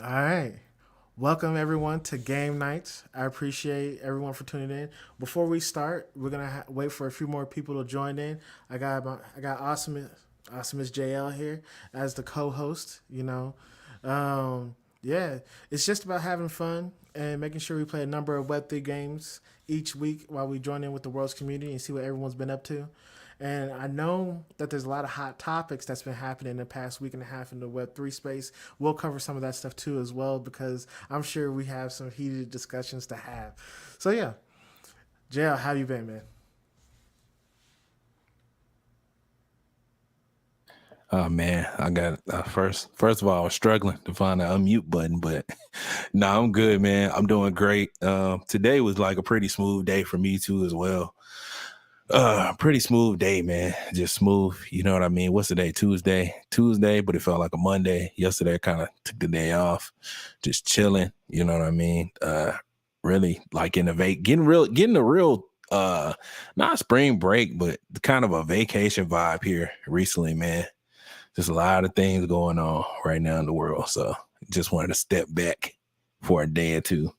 All right. Welcome everyone to Game Nights. I appreciate everyone for tuning in. Before we start, we're gonna wait for a few more people to join in. I got Awesomeness JL here as the co-host. Yeah, it's just about having fun and making sure we play a number of Web3 games each week while we join in with the world's community and see what everyone's been up to. And I know that there's a lot of hot topics that's been happening in the past week and a half in the Web3 space. We'll cover some of that stuff too as well because I'm sure we have some heated discussions to have. So yeah, JL, how you been, man? Oh man, I got first of all, I was struggling to find the unmute button, but no, I'm good, man. I'm doing great. Today was like a pretty smooth day for me too, as well. Pretty smooth day, man. Just smooth. You know what I mean? What's the day? Tuesday, but it felt like a Monday. Yesterday, I kind of took the day off, just chilling. You know what I mean? Really like in a getting a real not spring break, but kind of a vacation vibe here recently, man. Just a lot of things going on right now in the world. So just wanted to step back for a day or two.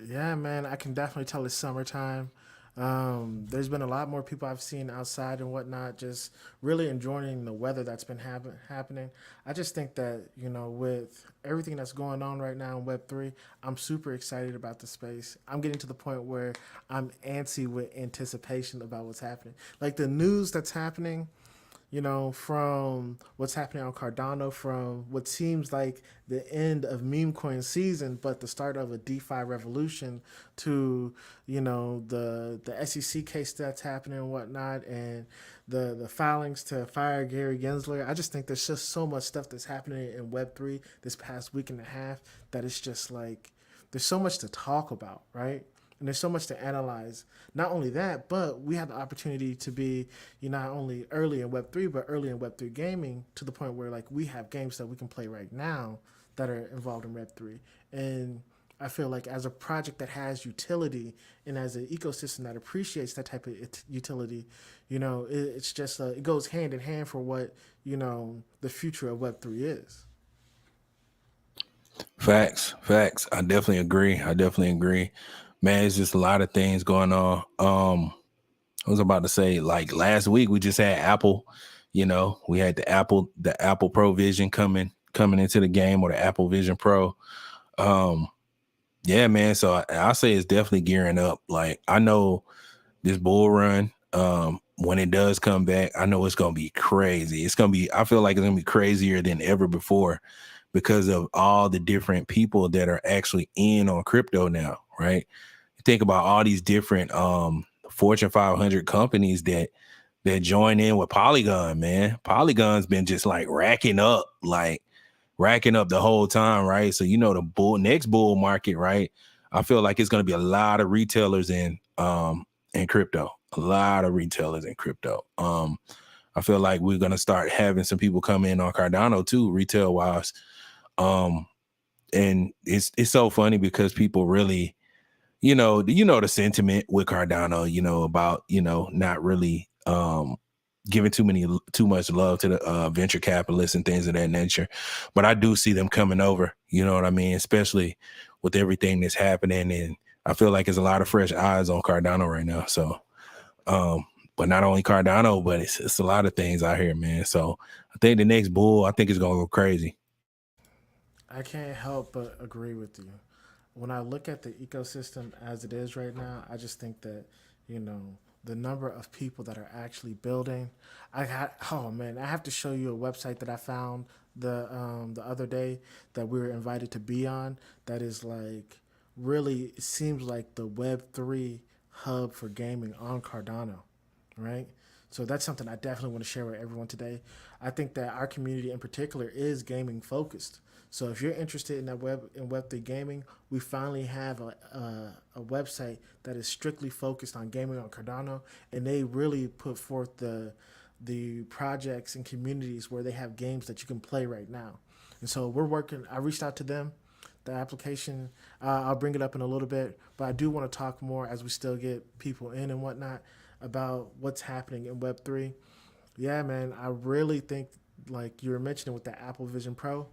Yeah, man, I can definitely tell it's summertime. There's been a lot more people I've seen outside and whatnot, just really enjoying the weather that's been happening. I just think that, with everything that's going on right now in Web3, I'm super excited about the space. I'm getting to the point where I'm antsy with anticipation about what's happening. Like the news that's happening, from what's happening on Cardano, from what seems like the end of meme coin season, but the start of a DeFi revolution, to the SEC case that's happening and whatnot, and the filings to fire Gary Gensler. I just think there's just so much stuff that's happening in Web3 this past week and a half that it's just like there's so much to talk about, right? And there's so much to analyze. Not only that, but we had the opportunity to be, not only early in Web3, but early in Web3 gaming to the point where like we have games that we can play right now that are involved in Web3. And I feel like as a project that has utility and as an ecosystem that appreciates that type of utility, it's just it goes hand in hand for what the future of Web3 is. Facts. I definitely agree. Man, it's just a lot of things going on. I was about to say, like last week we just had Apple, we had the Apple Pro Vision coming into the game, or the Apple Vision Pro. Um, yeah, man. So I say it's definitely gearing up. Like I know this bull run, when it does come back, I know it's gonna be crazy. I feel like it's gonna be crazier than ever before because of all the different people that are actually in on crypto now, right? Think about all these different Fortune 500 companies that join in with Polygon, man. Polygon's been just like racking up the whole time, right? So the next bull market, right? I feel like it's going to be a lot of retailers in crypto, a lot of retailers in crypto. I feel like we're going to start having some people come in on Cardano too, retail wise. Um, and it's so funny because people really, the sentiment with Cardano, about not really giving too much love to the venture capitalists and things of that nature. But I do see them coming over. You know what I mean? Especially with everything that's happening, and I feel like there's a lot of fresh eyes on Cardano right now. So, um, but not only Cardano, but it's a lot of things out here, man. So I think the next bull, I think it's gonna go crazy. I can't help but agree with you. When I look at the ecosystem as it is right now, I just think that, you know, the number of people that are actually building. Oh man, I have to show you a website that I found the other day that we were invited to be on. That is like really it seems like the Web3 hub for gaming on Cardano, right? So that's something I definitely want to share with everyone today. I think that our community in particular is gaming focused. So if you're interested in Web3 gaming, we finally have a website that is strictly focused on gaming on Cardano, and they really put forth the projects and communities where they have games that you can play right now. And so we're working. I reached out to them. The application, I'll bring it up in a little bit, but I do want to talk more as we still get people in and whatnot about what's happening in Web3. Yeah, man, I really think like you were mentioning with the Apple Vision Pro,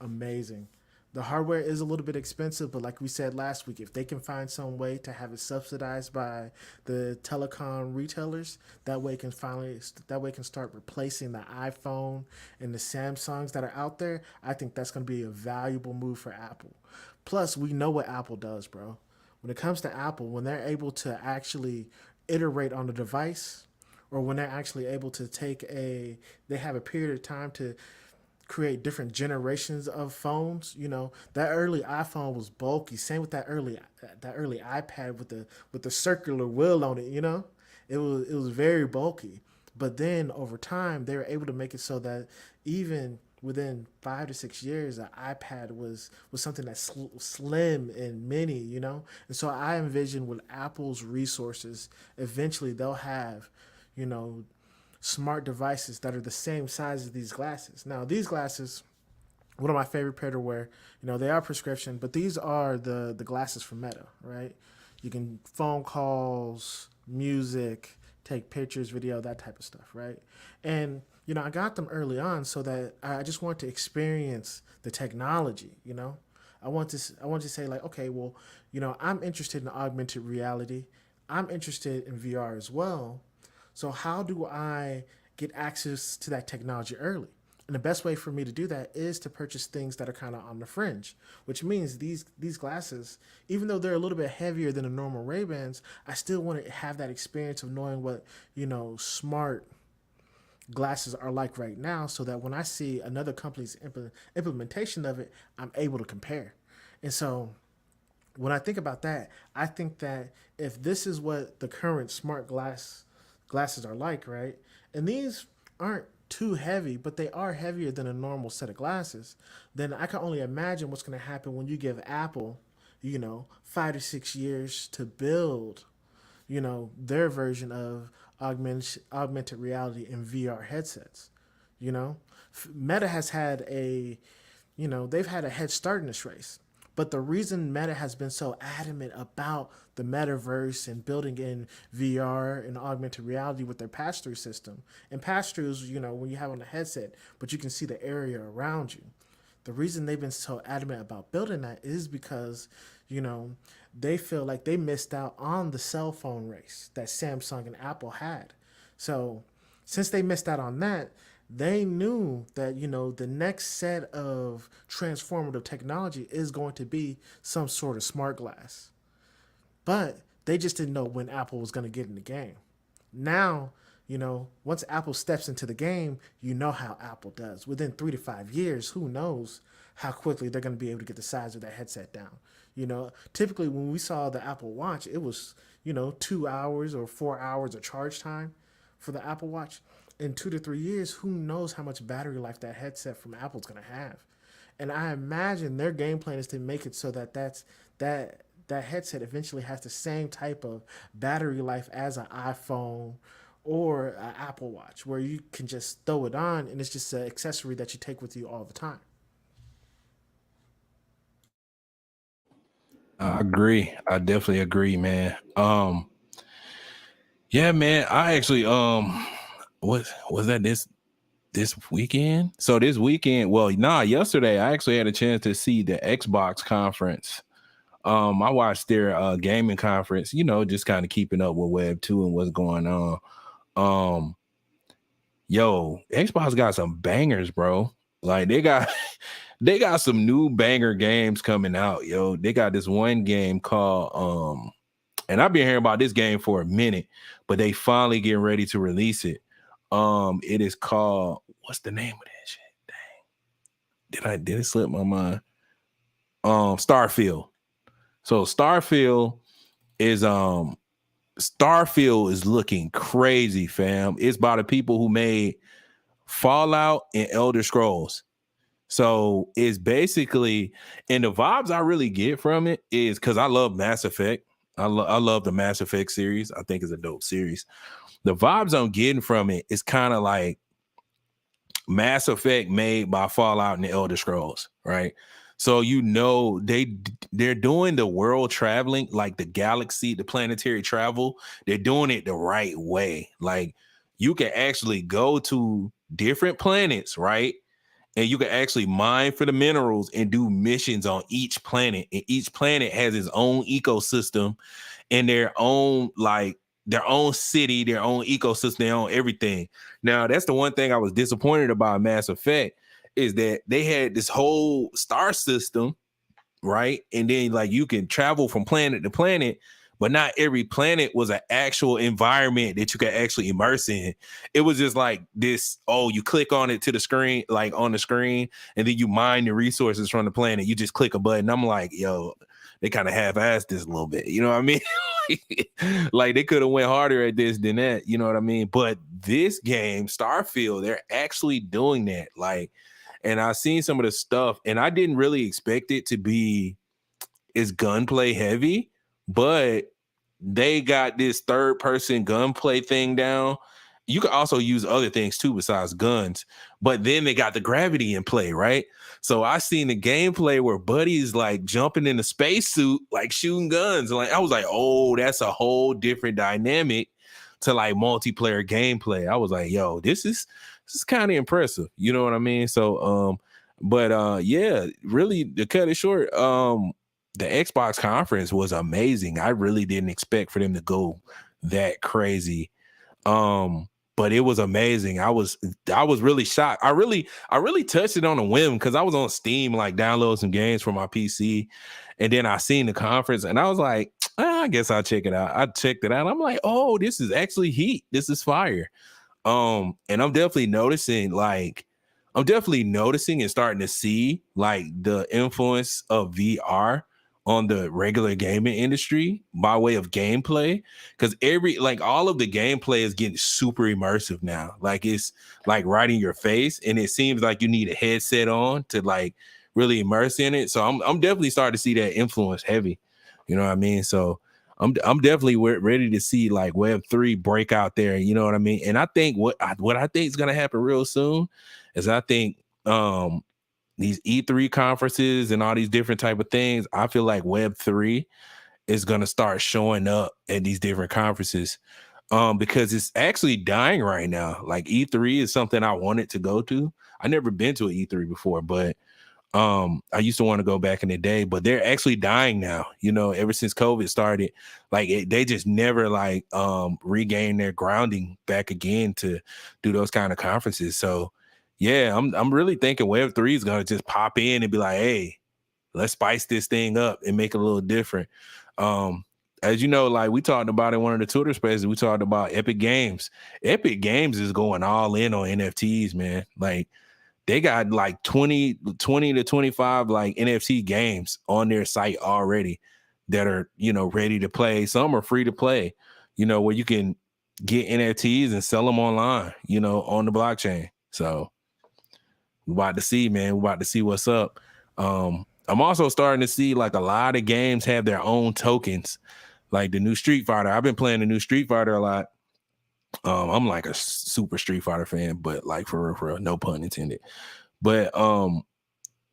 amazing. The hardware is a little bit expensive, but like we said last week, if they can find some way to have it subsidized by the telecom retailers, that way it can start replacing the iPhone and the Samsungs that are out there. I think that's going to be a valuable move for Apple. Plus, we know what Apple does, bro. When it comes to Apple, when they're able to actually iterate on the device, or when they're actually able to they have a period of time to create different generations of phones. You know, that early iPhone was bulky. Same with that early iPad with the circular wheel on it. You know, it was very bulky. But then over time, they were able to make it so that even within 5 to 6 years, an iPad was something that's slim and mini. You know, and so I envision with Apple's resources, eventually they'll have, you know, smart devices that are the same size as these glasses. Now, these glasses, one of my favorite pair to wear, you know, they are prescription, but these are the glasses from Meta, right? You can phone calls, music, take pictures, video, that type of stuff, right? And you know, I got them early on so that I just want to experience the technology, you know? I want to say like, okay, well, you know, I'm interested in augmented reality. I'm interested in VR as well. So how do I get access to that technology early? And the best way for me to do that is to purchase things that are kind of on the fringe, which means these glasses, even though they're a little bit heavier than the normal Ray Bans, I still want to have that experience of knowing what, you know, smart glasses are like right now, so that when I see another company's implementation of it, I'm able to compare. And so when I think about that, I think that if this is what the current glasses are like, right? And these aren't too heavy, but they are heavier than a normal set of glasses, then I can only imagine what's going to happen when you give Apple, you know, 5 to 6 years to build, you know, their version of augmented reality and VR headsets. You know, Meta has had they've had a head start in this race. But the reason Meta has been so adamant about the metaverse and building in VR and augmented reality with their pass through system, and pass throughs, you know, when you have on a headset, but you can see the area around you. The reason they've been so adamant about building that is because, you know, they feel like they missed out on the cell phone race that Samsung and Apple had. So since they missed out on that, they knew that, you know, the next set of transformative technology is going to be some sort of smart glass. But they just didn't know when Apple was going to get in the game. Now, you know, once Apple steps into the game, you know how Apple does. Within 3 to 5 years, who knows how quickly they're going to be able to get the size of that headset down. You know, typically when we saw the Apple Watch, it was, you know, 2 hours or 4 hours of charge time for the Apple Watch. In 2 to 3 years, who knows how much battery life that headset from Apple's going to have. And I imagine their game plan is to make it so that headset eventually has the same type of battery life as an iPhone or an Apple Watch, where you can just throw it on and it's just an accessory that you take with you all the time. I agree. I definitely agree, man. Yeah, man. I actually what was that this weekend? So this weekend, well, yesterday I actually had a chance to see the Xbox conference. I watched their gaming conference, you know, just kind of keeping up with Web 2 and what's going on. Um, Xbox got some bangers, bro. Like they got some new banger games coming out, yo. They got this one game called and I've been hearing about this game for a minute, but they finally getting ready to release it. It is called, what's the name of that shit? Did it slip my mind? Starfield. So Starfield is looking crazy, fam. It's by the people who made Fallout and Elder Scrolls. So it's basically, and the vibes I really get from it is because I love Mass Effect. I love the Mass Effect series. I think it's a dope series. The vibes I'm getting from it is kind of like Mass Effect made by Fallout and the Elder Scrolls, right? So you know they're doing the world traveling, like the galaxy, the planetary travel. They're doing it the right way. Like you can actually go to different planets, right? and you can actually mine for the minerals and do missions on each planet. And each planet has its own ecosystem and their own city, their own ecosystem, their own everything. Now, that's the one thing I was disappointed about Mass Effect is that they had this whole star system, right? And then like you can travel from planet to planet, but not every planet was an actual environment that you could actually immerse in. It was just like this, oh, you click on it to the screen, like on the screen, and then you mine the resources from the planet. You just click a button. I'm like, yo, they kind of half-assed this a little bit. You know what I mean? Like they could have went harder at this than that. You know what I mean? But this game, Starfield, they're actually doing that. Like, and I've seen some of the stuff, and I didn't really expect it to be as gunplay heavy, but they got this third person gunplay thing down. You can also use other things too besides guns, but then they got the gravity in play, right? So I seen the gameplay where Buddy's like jumping in the spacesuit, like shooting guns. Like I was like, oh, that's a whole different dynamic to like multiplayer gameplay. I was like, yo, this is kind of impressive. You know what I mean? So but yeah, really to cut it short, the Xbox conference was amazing. I really didn't expect for them to go that crazy. But it was amazing. I was really shocked. I really touched it on a whim because I was on Steam like downloading some games for my PC, and then I seen the conference and I was like, I guess I'll check it out. I checked it out. I'm like, oh, this is actually heat. This is fire. And I'm definitely noticing and starting to see like the influence of VR on the regular gaming industry by way of gameplay. Cause all of the gameplay is getting super immersive now. Like it's like right in your face. And it seems like you need a headset on to like really immerse in it. So I'm definitely starting to see that influence heavy. You know what I mean? So I'm definitely ready to see like Web3 break out there. You know what I mean? And I think what I think is gonna happen real soon is I think these E3 conferences and all these different type of things, I feel like Web3 is gonna start showing up at these different conferences. Because it's actually dying right now. Like E3 is something I wanted to go to. I never been to an E3 before, but I used to want to go back in the day, but they're actually dying now. You know, ever since COVID started, like they just never like regained their grounding back again to do those kind of conferences. So yeah, I'm really thinking Web3 is gonna just pop in and be like, hey, let's spice this thing up and make it a little different. Um, as you know, like we talked about in one of the Twitter spaces, we talked about Epic Games. Epic Games is going all in on NFTs, man. Like they got like 20 to 25 like NFT games on their site already that are, ready to play. Some are free to play, where you can get NFTs and sell them online, on the blockchain. So we about to see, man. We about to see what's up. I'm also starting to see like a lot of games have their own tokens, like the new Street Fighter. I've been playing the new Street Fighter a lot. I'm like a super Street Fighter fan, but like for real, no pun intended. But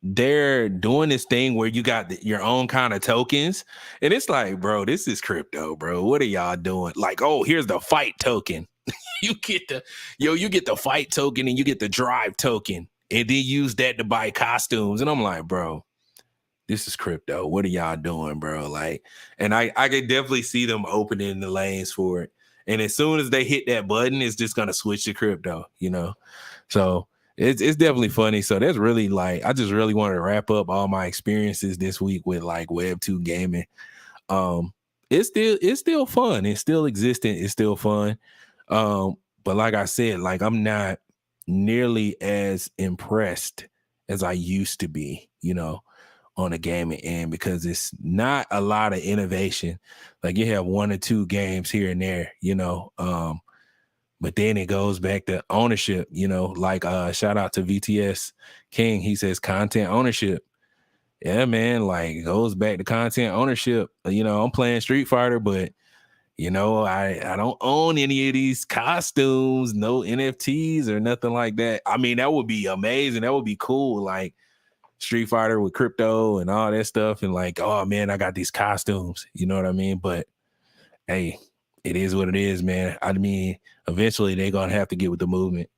they're doing this thing where you got your own kind of tokens, and it's like, bro, this is crypto, bro. What are y'all doing? Like, oh, here's the fight token. you get the fight token and you get the drive token, and then use that to buy costumes. And I'm like, bro, this is crypto. What are y'all doing, bro? Like, and I can definitely see them opening the lanes for it. And as soon as they hit that button, it's just gonna switch to crypto, So it's definitely funny. So that's really like I just really wanted to wrap up all my experiences this week with like Web2 gaming. It's still fun. It's still existent. It's still fun. But like I said, like I'm not nearly as impressed as I used to be, on the gaming end because it's not a lot of innovation. Like you have one or two games here and there, but then it goes back to ownership, like shout out to VTS King. He says content ownership. Yeah, man, like it goes back to content ownership. I'm playing Street Fighter, but I don't own any of these costumes, no NFTs or nothing like that. I mean, that would be amazing. That would be cool. Like Street Fighter with crypto and all that stuff. And like, oh man, I got these costumes. You know what I mean? But hey, it is what it is, man. I mean, eventually they're gonna have to get with the movement.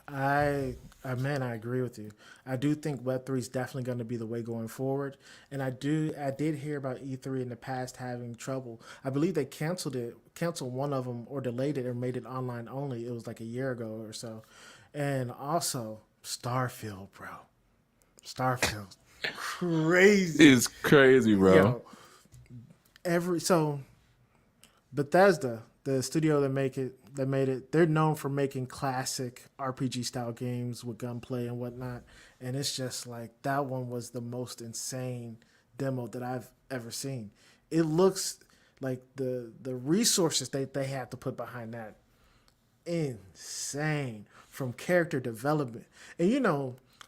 I Man, I agree with you. I do think Web3 is definitely going to be the way going forward, and I did hear about E3 in the past having trouble. I believe they canceled one of them, or delayed it, or made it online only. It was like a year ago or so, and also Starfield, bro. Starfield, crazy. It's crazy, bro. Yo, every so Bethesda, the studio that made it, they're known for making classic RPG style games with gunplay and whatnot. And it's just like that one was the most insane demo that I've ever seen. It looks like the resources they had to put behind that, insane, from character development. And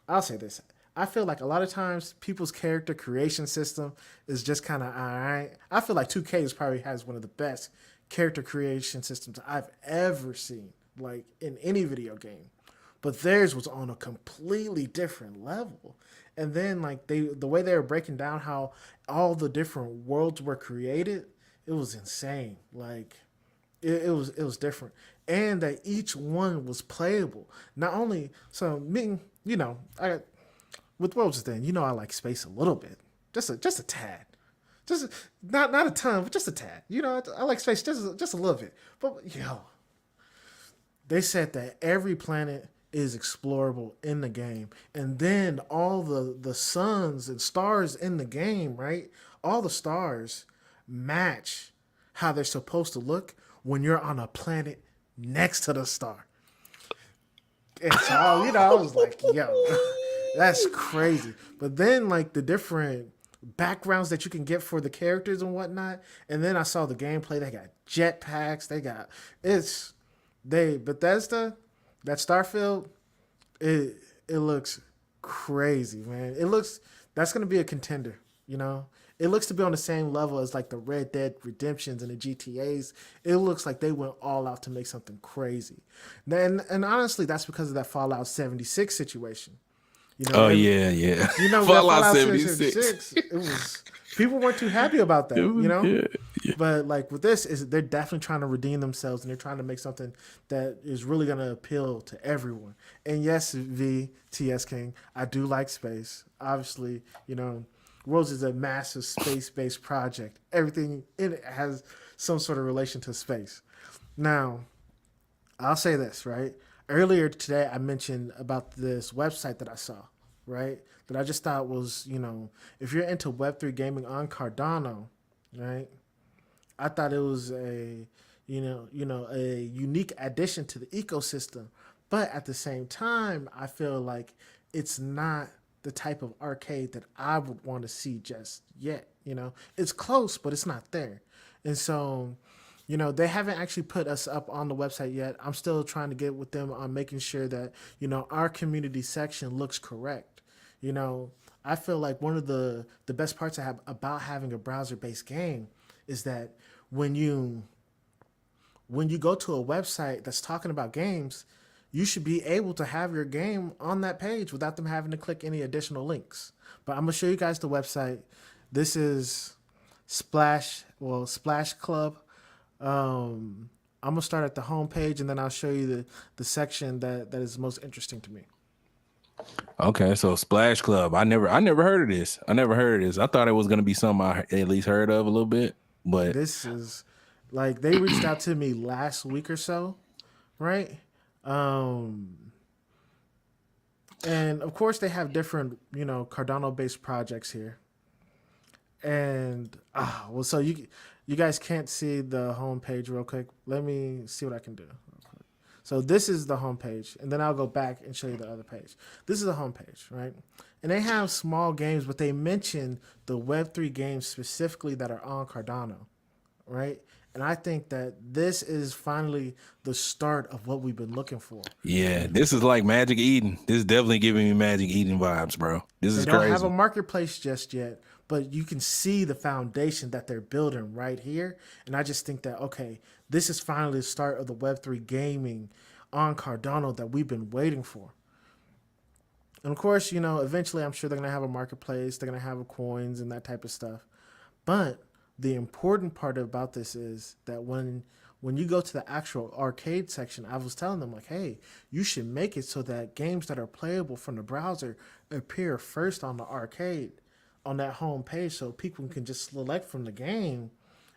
I'll say this. I feel like a lot of times people's character creation system is just kind of all right. I feel like 2K is probably has one of the best character creation systems I've ever seen, like in any video game. But theirs was on a completely different level. And then like the way they were breaking down how all the different worlds were created, it was insane. Like it was different, and that each one was playable. Not only so me, I with Worlds then, I like space a little bit, just a tad, just not a ton, but just a tad. I like space just a little bit. But they said that every planet is explorable in the game, and then all the suns and stars in the game, right? All the stars match how they're supposed to look when you're on a planet next to the star. And so, I was like, yo, that's crazy. But then, like, the different backgrounds that you can get for the characters and whatnot. And then I saw the gameplay. They got jetpacks. Bethesda, that Starfield, it looks crazy, man. That's going to be a contender, It looks to be on the same level as like the Red Dead Redemptions and the GTAs. It looks like they went all out to make something crazy. And honestly, that's because of that Fallout 76 situation. Oh yeah, yeah. Fallout 76. It was people weren't too happy about that, Yeah. But like with this, they're definitely trying to redeem themselves, and they're trying to make something that is really going to appeal to everyone. And yes, VTS King, I do like space. Obviously, Worlds is a massive space-based project. Everything in it has some sort of relation to space. Now, I'll say this, right? Earlier today, I mentioned about this website that I saw, right? That I just thought was, if you're into Web3 gaming on Cardano, right? I thought it was a unique addition to the ecosystem. But at the same time, I feel like it's not the type of arcade that I would want to see just yet. It's close, but it's not there. And so, they haven't actually put us up on the website yet. I'm still trying to get with them on making sure that, our community section looks correct. I feel like one of the best parts about having a browser-based game is that when you go to a website that's talking about games, you should be able to have your game on that page without them having to click any additional links. But I'm gonna show you guys the website. This is Splash Club. I'm gonna start at the home page, and then I'll show you the section that is most interesting to me. Okay, so Splash Club. I never heard of this. I thought it was gonna be something I at least heard of a little bit, but This is like they reached out to me last week or so, right? And of course they have different, Cardano based projects here. And so you guys can't see the homepage real quick. Let me see what I can do. So this is the homepage, and then I'll go back and show you the other page. This is the homepage, right? And they have small games, but they mention the Web3 games specifically that are on Cardano, right? And I think that this is finally the start of what we've been looking for. yeah, this is like Magic Eden. This is definitely giving me Magic Eden vibes, bro. This is They don't crazy. have a marketplace just yet, but you can see the foundation that they're building right here. And I just think that, okay, this is finally the start of the Web3 gaming on Cardano that we've been waiting for. And of course, eventually I'm sure they're going to have a marketplace. They're going to have coins and that type of stuff. But the important part about this is that when when you go to the actual arcade section, I was telling them like, hey, you should make it so that games that are playable from the browser appear first on the arcade on that home page, so people can just select from the game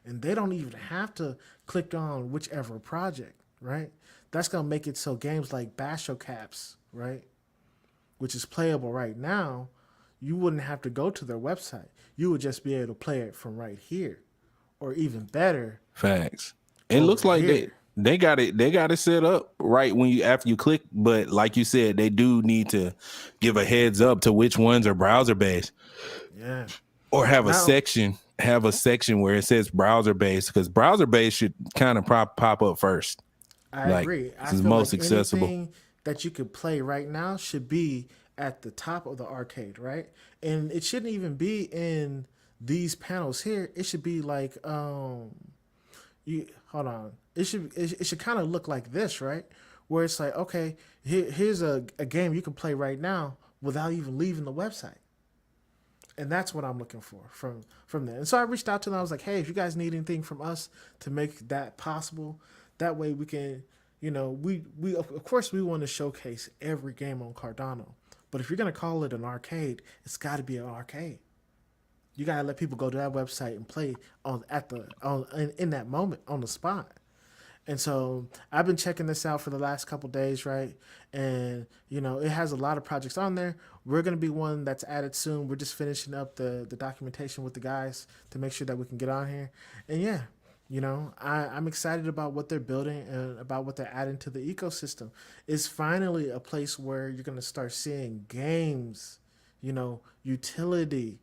and they don't even have to click on whichever project, right? That's gonna make it so games like Basho Caps, right, which is playable right now, you wouldn't have to go to their website. You would just be able to play it from right here, or even better, Facts. It over looks like here. they got it set up right when you after you click, but like you said, they do need to give a heads up to which ones are browser based, Yeah. or Now have a section where it says browser based, because browser based should kind of pop up first. I Like, agree. this I is feel most like accessible. anything that you could play right now should be at the top of the arcade, right? And it shouldn't even be in these panels here. It should be like you hold on. It should kind of look like this, right? Where it's like, okay, here's a game you can play right now without even leaving the website. And that's what I'm looking for from there. And so I reached out to them. I was like, hey, if you guys need anything from us to make that possible, that way we can, we of course we want to showcase every game on Cardano. But if you're gonna call it an arcade, it's got to be an arcade. You gotta let people go to that website and play in that moment on the spot. And so I've been checking this out for the last couple days, right? And it has a lot of projects on there. We're gonna be one that's added soon. We're just finishing up the documentation with the guys to make sure that we can get on here. And yeah, I'm excited about what they're building and about what they're adding to the ecosystem. It's finally a place where you're gonna start seeing games, utility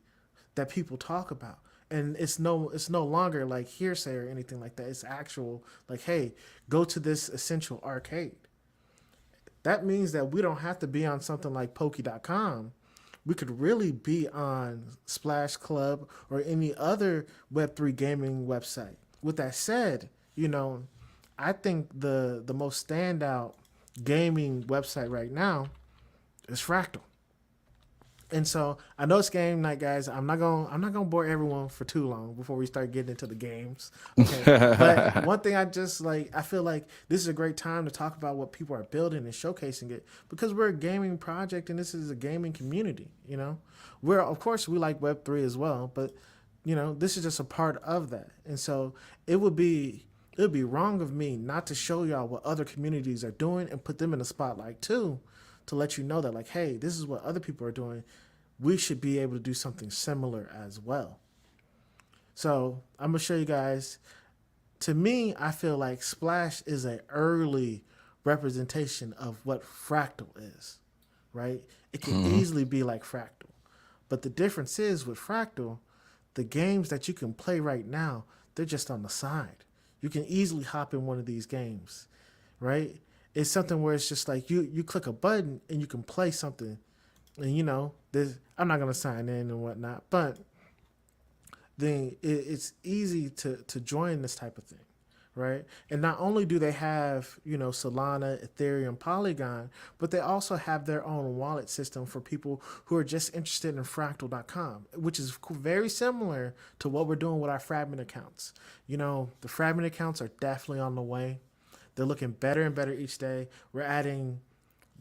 that people talk about, and it's no longer like hearsay or anything like that. It's actual, like, hey, go to this essential arcade. That means that we don't have to be on something like Pokey.com. We could really be on Splash Club or any other Web3 gaming website. With that said, I think the most standout gaming website right now is Fractal. And so I know it's game night, guys. I'm not gonna bore everyone for too long before we start getting into the games. Okay. But one thing I feel like this is a great time to talk about what people are building and showcasing it, because we're a gaming project and this is a gaming community, We're, of course, we like Web3 as well, but this is just a part of that. And so it would be wrong of me not to show y'all what other communities are doing and put them in the spotlight too, to let you know that, like, hey, this is what other people are doing. We should be able to do something similar as well. So I'm gonna show you guys. To me, I feel like Splash is an early representation of what Fractal is, right? It can easily be like Fractal. But the difference is with Fractal, the games that you can play right now, they're just on the side. You can easily hop in one of these games, right? It's something where it's just like you click a button and you can play something, and I'm not gonna sign in and whatnot, but then it's easy to join this type of thing, right? And not only do they have Solana, Ethereum, Polygon, but they also have their own wallet system for people who are just interested in Fractal.com, which is very similar to what we're doing with our Fragment accounts. The Fragment accounts are definitely on the way. They're looking better and better each day. We're adding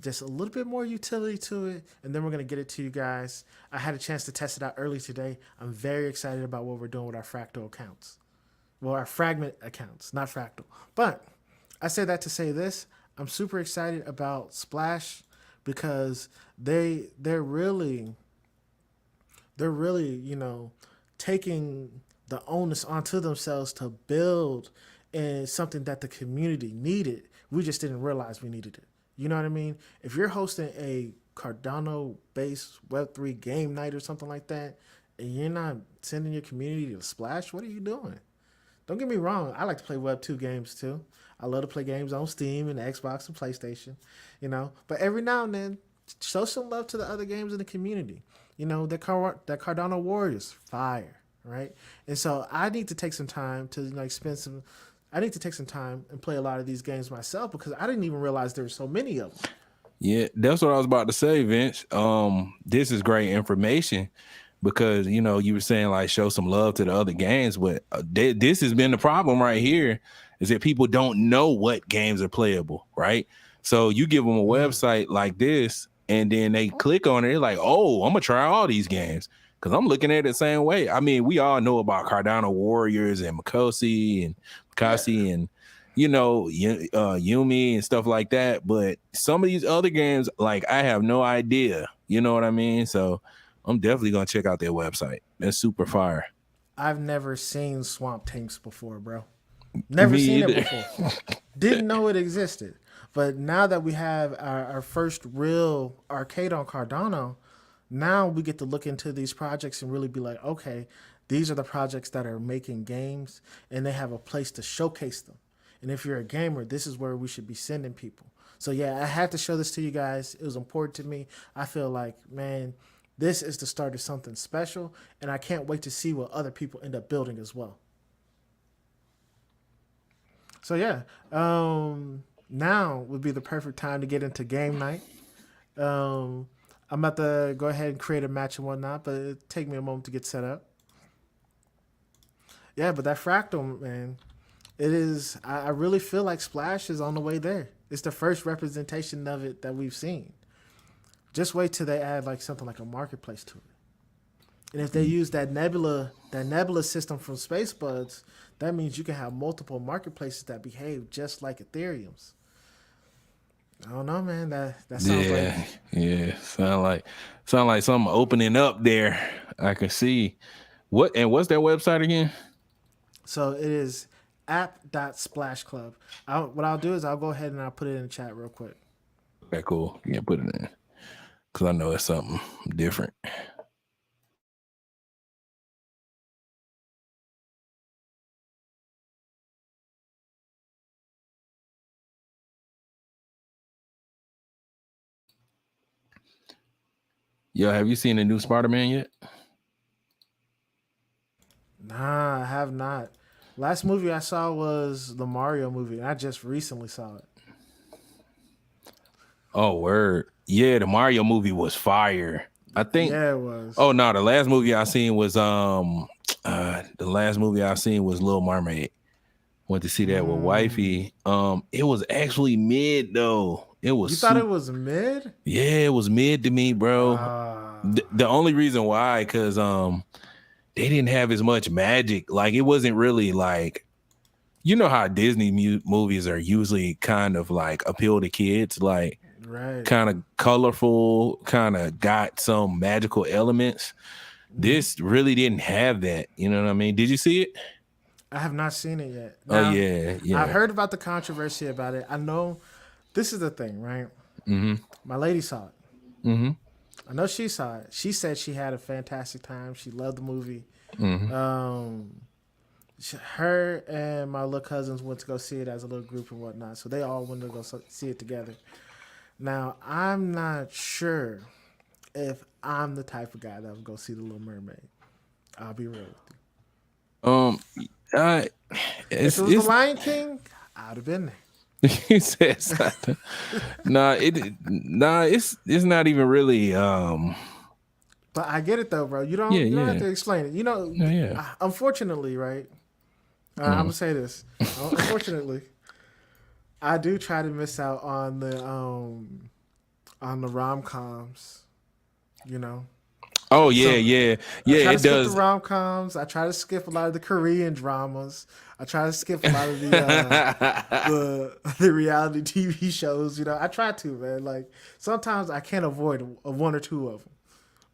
just a little bit more utility to it, and then we're going to get it to you guys. I had a chance to test it out early today. I'm very excited about what we're doing with our Fractal accounts. Well, our Fragment accounts, not Fractal. But I say that to say this. I'm super excited about Splash because they're really, taking the onus onto themselves to build and something that the community needed. We just didn't realize we needed it. You know what I mean? If you're hosting a Cardano-based Web3 game night or something like that, and you're not sending your community to Splash, what are you doing? Don't get me wrong. I like to play Web2 games too. I love to play games on Steam and Xbox and PlayStation, But every now and then, show some love to the other games in the community. That Cardano Warriors, fire, right? And so I need to take some time to I need to take some time and play a lot of these games myself, because I didn't even realize there were so many of them. Yeah, that's what I was about to say, Vince. This is great information, because you were saying like show some love to the other games, but this has been the problem right here. is that people don't know what games are playable, right? So you give them a website like this, and then they click on it. They're like, oh, I'm gonna try all these games because I'm looking at it the same way. I mean, we all know about Cardano Warriors and Makasi and Yumi and stuff like that. But some of these other games, like, I have no idea. You know what I mean? So I'm definitely gonna check out their website. That's super fire. I've never seen Swamp Tanks before, bro. Never Me seen either. it before. Didn't know it existed. But now that we have our first real arcade on Cardano, now we get to look into these projects and really be like, okay, these are the projects that are making games and they have a place to showcase them. And if you're a gamer, this is where we should be sending people. So yeah, I had to show this to you guys. It was important to me. I feel like, man, this is the start of something special, and I can't wait to see what other people end up building as well. So yeah, now would be the perfect time to get into game night. Um, I'm about to go ahead and create a match and whatnot, but it take me a moment to get set up. Yeah, but that fractal, man, it is. I really feel like Splash is on the way there. It's the first representation of it that we've seen. Just wait till they add like something like a marketplace to it. And if they use that nebula system from SpaceBuds, that means you can have multiple marketplaces that behave just like Ethereum's. I don't know, man. That sounds Yeah, like yeah. Sound like something opening up there. I can see. What's that website again? so. It is app.splashclub. What I'll do is I'll go ahead and I'll put it in the chat real quick. Okay, cool. Yeah, put it in. Because I know it's something different. Yo, have you seen the new Spider-Man yet? Nah, I have not. Last movie I saw was the Mario movie, and I just recently saw it. Oh, word. Yeah, the Mario movie was fire. I think. Yeah, it was. Oh no, the last movie I seen was Little Mermaid. Went to see that with wifey. It was actually mid though. It was. You thought it was mid? Yeah, it was mid to me, bro. Ah, The only reason why, because they didn't have as much magic. Like, it wasn't really like, you know how Disney movies are usually kind of like appeal to kids, like right. kind of colorful, kind of got some magical elements. This really didn't have that. You know what I mean? Did you see it? I have not seen it yet. Oh Now, yeah. I heard about the controversy about it. I know this is the thing, right? Mm-hmm. My lady saw it. Mm-hmm. I know she saw it. She said she had a fantastic time. She loved the movie. Mm-hmm. Her and my little cousins went to go see it as a little group and whatnot. So they all went to go see it together. Now, I'm not sure if I'm the type of guy that would go see The Little Mermaid. I'll be real with you. If It's it was The Lion King, I'd have been there. he said something. It's not even really But I get it though, bro. You don't have to explain it. You know, unfortunately, right? I'm gonna say this. Unfortunately, I do try to miss out on the rom-coms. You know. Oh yeah. I try to It skip does. the rom-coms. I try to skip a lot of the Korean dramas. I try to skip a lot of the reality TV shows. You know, I try to, man. Like sometimes I can't avoid one or two of them,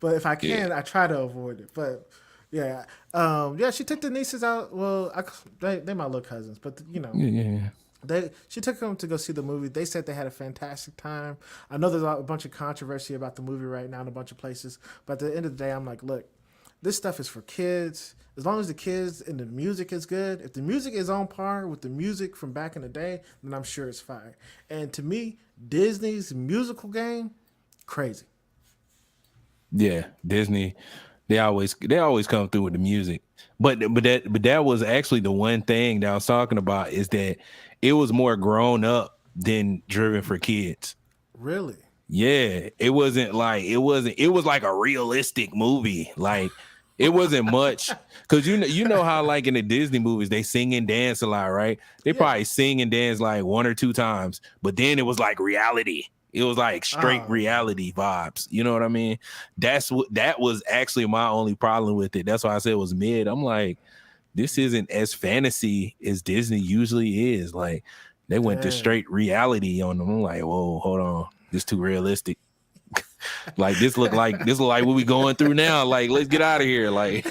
but if I can, I try to avoid it. But yeah, she took the nieces out. Well, they my little cousins, but you know, she took them to go see the movie. They said they had a fantastic time. I know there's a bunch of controversy about the movie right now in a bunch of places, but at the end of the day, I'm like, look, this stuff is for kids. As long as the kids and the music is good, if the music is on par with the music from back in the day, then I'm sure it's fire. And to me, Disney's musical game, crazy. Yeah, Disney. They always come through with the music. But that was actually the one thing that I was talking about, is that it was more grown up than driven for kids. Really? Yeah, it was like a realistic movie. Like It wasn't much because you know how like in the Disney movies they sing and dance a lot, right? They Yeah. probably sing and dance like 1 or 2 times, but then it was like reality. It was like straight Oh, reality vibes. You know what I mean? That was actually my only problem with it. That's why I said it was mid. I'm like, this isn't as fantasy as Disney usually is. Like they went to dang. straight reality on them. I'm like, whoa, hold on, this too realistic. Like this look like what we going through now. Like let's get out of here. Like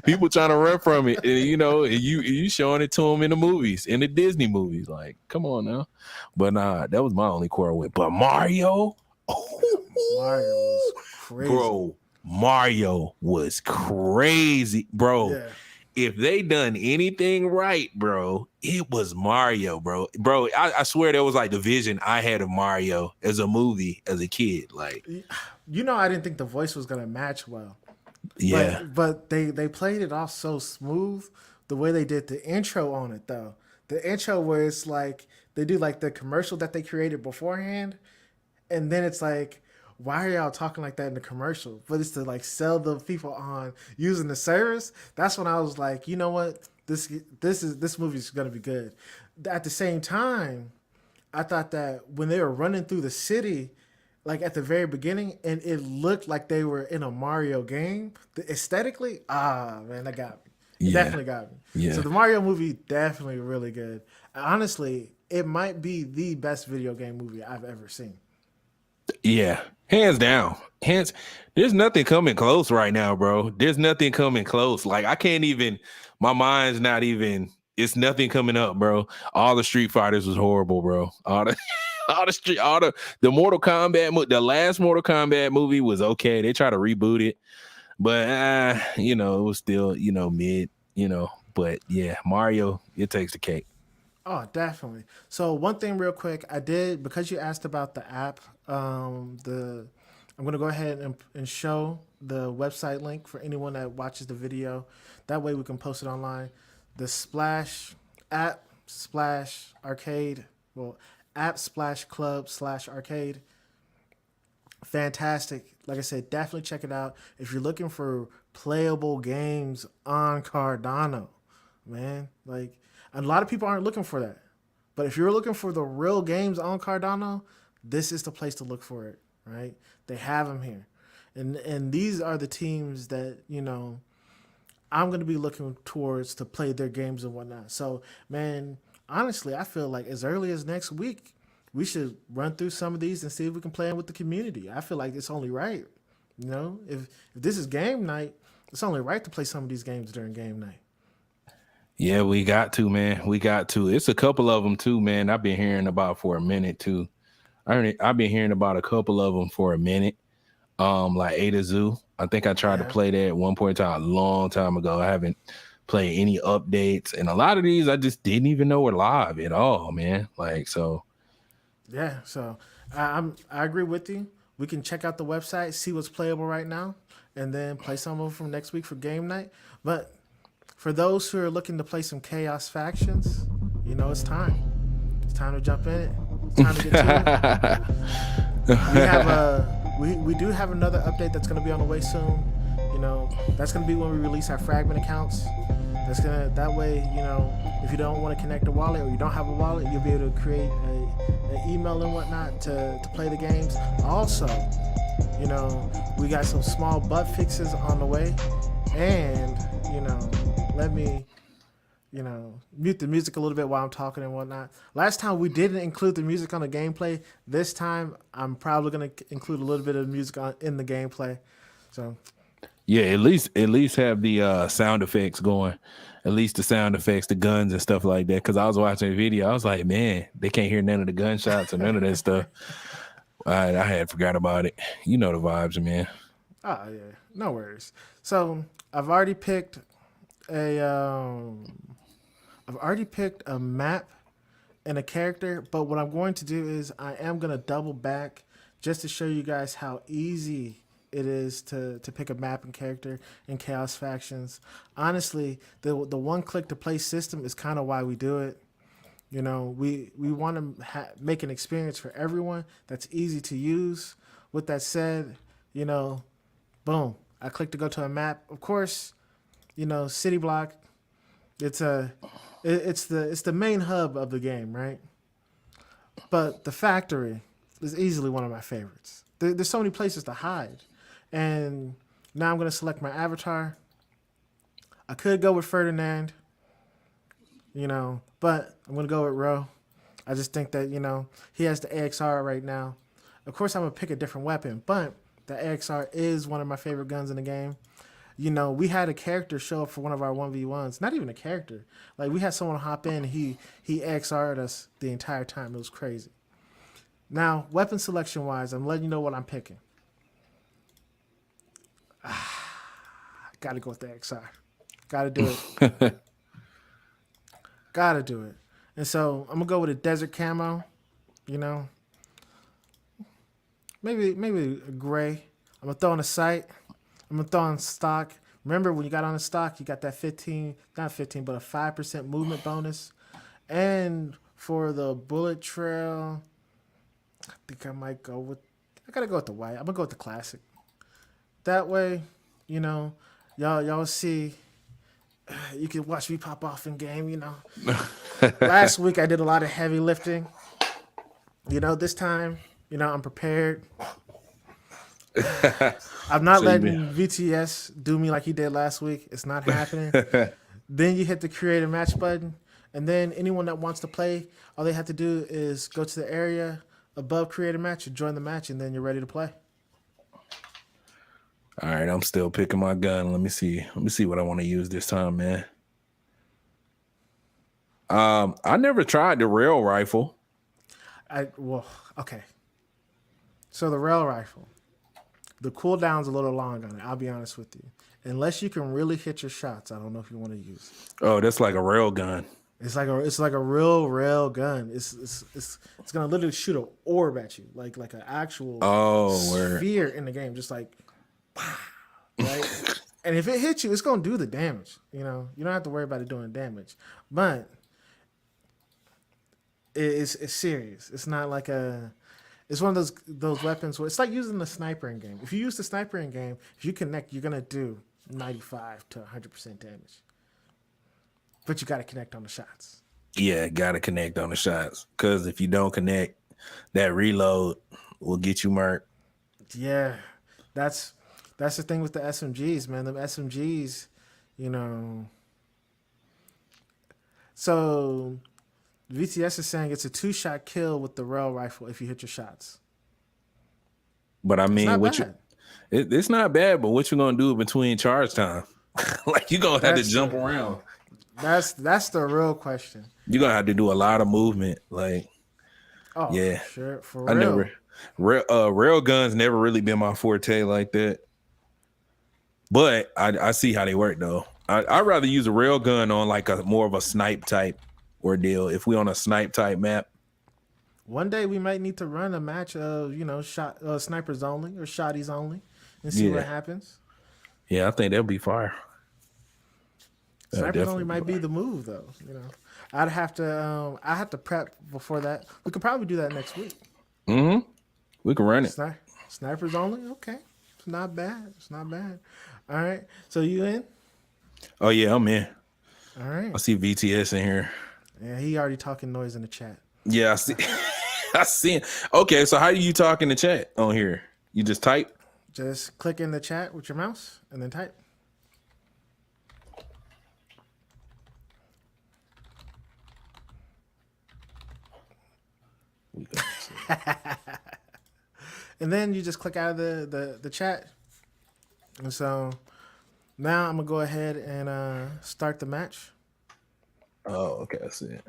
people trying to run from it, and, you know, and you showing it to them in the movies, in the Disney movies. Like come on now, but nah, that was my only quarrel with. But Mario, Mario was crazy. bro, Mario was crazy, bro. Yeah. If they done anything right, bro, it was Mario, bro. Bro, I swear that was like the vision I had of Mario as a movie as a kid. Like, You know, I didn't think the voice was gonna match well. yeah, But they played it off so smooth. The way they did the intro on it though. The intro where it's like they do like the commercial that they created beforehand, and then it's like, why are y'all talking like that in the commercial? But it's to like sell the people on using the service. That's when I was like, you know what? This movie's gonna be good. At the same time, I thought that when they were running through the city, like at the very beginning, and it looked like they were in a Mario game, aesthetically, man, that got me. It yeah, definitely got me. yeah. So the Mario movie definitely really good. Honestly, it might be the best video game movie I've ever seen. Yeah, hands down. There's nothing coming close right now, bro. There's nothing coming close. Like I can't even, my mind's not even, it's nothing coming up, bro. All the Street Fighters was horrible, bro. The Mortal Kombat, the last Mortal Kombat movie was okay. They try to reboot it, but you know, it was still, you know, mid, you know, but yeah, Mario, it takes the cake. Oh, definitely. So one thing real quick, I did because you asked about the app. The I'm gonna go ahead and show the website link for anyone that watches the video. That way we can post it online. The Splash app Splash Arcade, well, app Splash Club slash Arcade. Fantastic. Like I said, definitely check it out if you're looking for playable games on Cardano, man. Like a lot of people aren't looking for that. But if you're looking for the real games on Cardano, this is the place to look for it, right? They have them here. And these are the teams that, you know, I'm going to be looking towards to play their games and whatnot. So, man, honestly, I feel like as early as next week, we should run through some of these and see if we can play them with the community. I feel like it's only right. You know, if this is game night, it's only right to play some of these games during game night. Yeah, we got to, man. We got to. It's a couple of them too, man. I've been hearing about for a minute too. I've been hearing about a couple of them for a minute. Like Ada Zoo. I think I tried to Yeah. play that at one point in time a long time ago. I haven't played any updates, and a lot of these I just didn't even know were live at all, man. Like so. Yeah, so I agree with you. We can check out the website, see what's playable right now, and then play some of them from next week for game night. But for those who are looking to play some Chaos Factions, you know it's time. It's time to jump in it. It's time to get to it. We do have another update that's going to be on the way soon. You know, that's going to be when we release our fragment accounts. That way, you know, if you don't want to connect a wallet or you don't have a wallet, you'll be able to create an email and whatnot to play the games. Also, you know, we got some small bug fixes on the way, and you know, let me, you know, mute the music a little bit while I'm talking and whatnot. Last time we didn't include the music on the gameplay. This time I'm probably gonna include a little bit of music in the gameplay. So Yeah, at least have the sound effects going. At least the sound effects, the guns and stuff like that. Because I was watching a video, I was like, man, they can't hear none of the gunshots or none of that stuff. I had forgot about it. You know the vibes, man. oh yeah, no worries. So I've already picked a map and a character, but what I'm going to do is I am going to double back just to show you guys how easy it is to pick a map and character in Chaos Factions. Honestly, the one click to play system is kind of why we do it. You know, we want to make an experience for everyone that's easy to use. With that said, you know, boom, I click to go to a map. Of course, City Block. It's the main hub of the game, right? But the factory is easily one of my favorites. There's so many places to hide, and now I'm gonna select my avatar. I could go with Ferdinand, but I'm gonna go with Ro. I just think that he has the AXR right now. Of course, I'm gonna pick a different weapon, but the AXR is one of my favorite guns in the game. We had a character show up for one of our 1v1s. Not even a character. Like, we had someone hop in. He XR'd us the entire time. It was crazy. Now, weapon selection-wise, I'm letting you know what I'm picking. Got to go with the XR. Got to do it. Got to do it. And so, I'm going to go with a desert camo. Maybe a gray. I'm going to throw in a sight. I'm going to throw on stock. Remember, when you got on the stock, you got that 5% movement bonus. And for the bullet trail, I think I got to go with the white. I'm going to go with the classic. That way, y'all see, you can watch me pop off in game, Last week, I did a lot of heavy lifting. This time, I'm prepared. I'm not letting VTS do me like he did last week. It's not happening. Then you hit the create a match button, and then anyone that wants to play, all they have to do is go to the area above create a match and join the match, and then you're ready to play. All right, I'm still picking my gun. Let me see what I want to use this time, man. I never tried the rail rifle. Okay. So the rail rifle. The cooldown's a little long on it, I'll be honest with you. Unless you can really hit your shots, I don't know if you want to use it. Oh, that's like a rail gun. It's like a real rail gun. It's gonna literally shoot an orb at you, like an actual sphere in the game, just like right? And if it hits you, it's gonna do the damage. You don't have to worry about it doing damage. But it's serious. It's not like it's one of those weapons where it's like using the sniper in game. If you use the sniper in game, if you connect, you're gonna do 95 to 100% damage. But you got to connect on the shots. Yeah, got to connect on the shots. Because if you don't connect, that reload will get you marked. Yeah, that's the thing with the SMGs, man. The SMGs, So VTS is saying it's a 2-shot kill with the rail rifle if you hit your shots. But I mean, it's not bad. But what you gonna do between charge time? Like, you gonna have to jump around. That's the real question. You're gonna have to do a lot of movement. Like, yeah, sure, for real. Rail guns never really been my forte like that. But I see how they work though. I'd rather use a rail gun on like a more of a snipe type ordeal. If we on a snipe type map. One day we might need to run a match of snipers only or shotties only and see what happens. Yeah, I think that'll be fire. Snipers only might be the move, though. I'd have to prep before that. We could probably do that next week. Mm-hmm. We can run it. Snipers only. Okay, it's not bad. All right. So you in? Oh yeah, I'm in. All right. I see VTS in here. Yeah, he already talking noise in the chat. Yeah, I see. I see it. Okay, so how do you talk in the chat on here? You just type? Just click in the chat with your mouse and then type. And then you just click out of the chat. And so now I'm gonna go ahead and start the match. Oh, okay, I see it.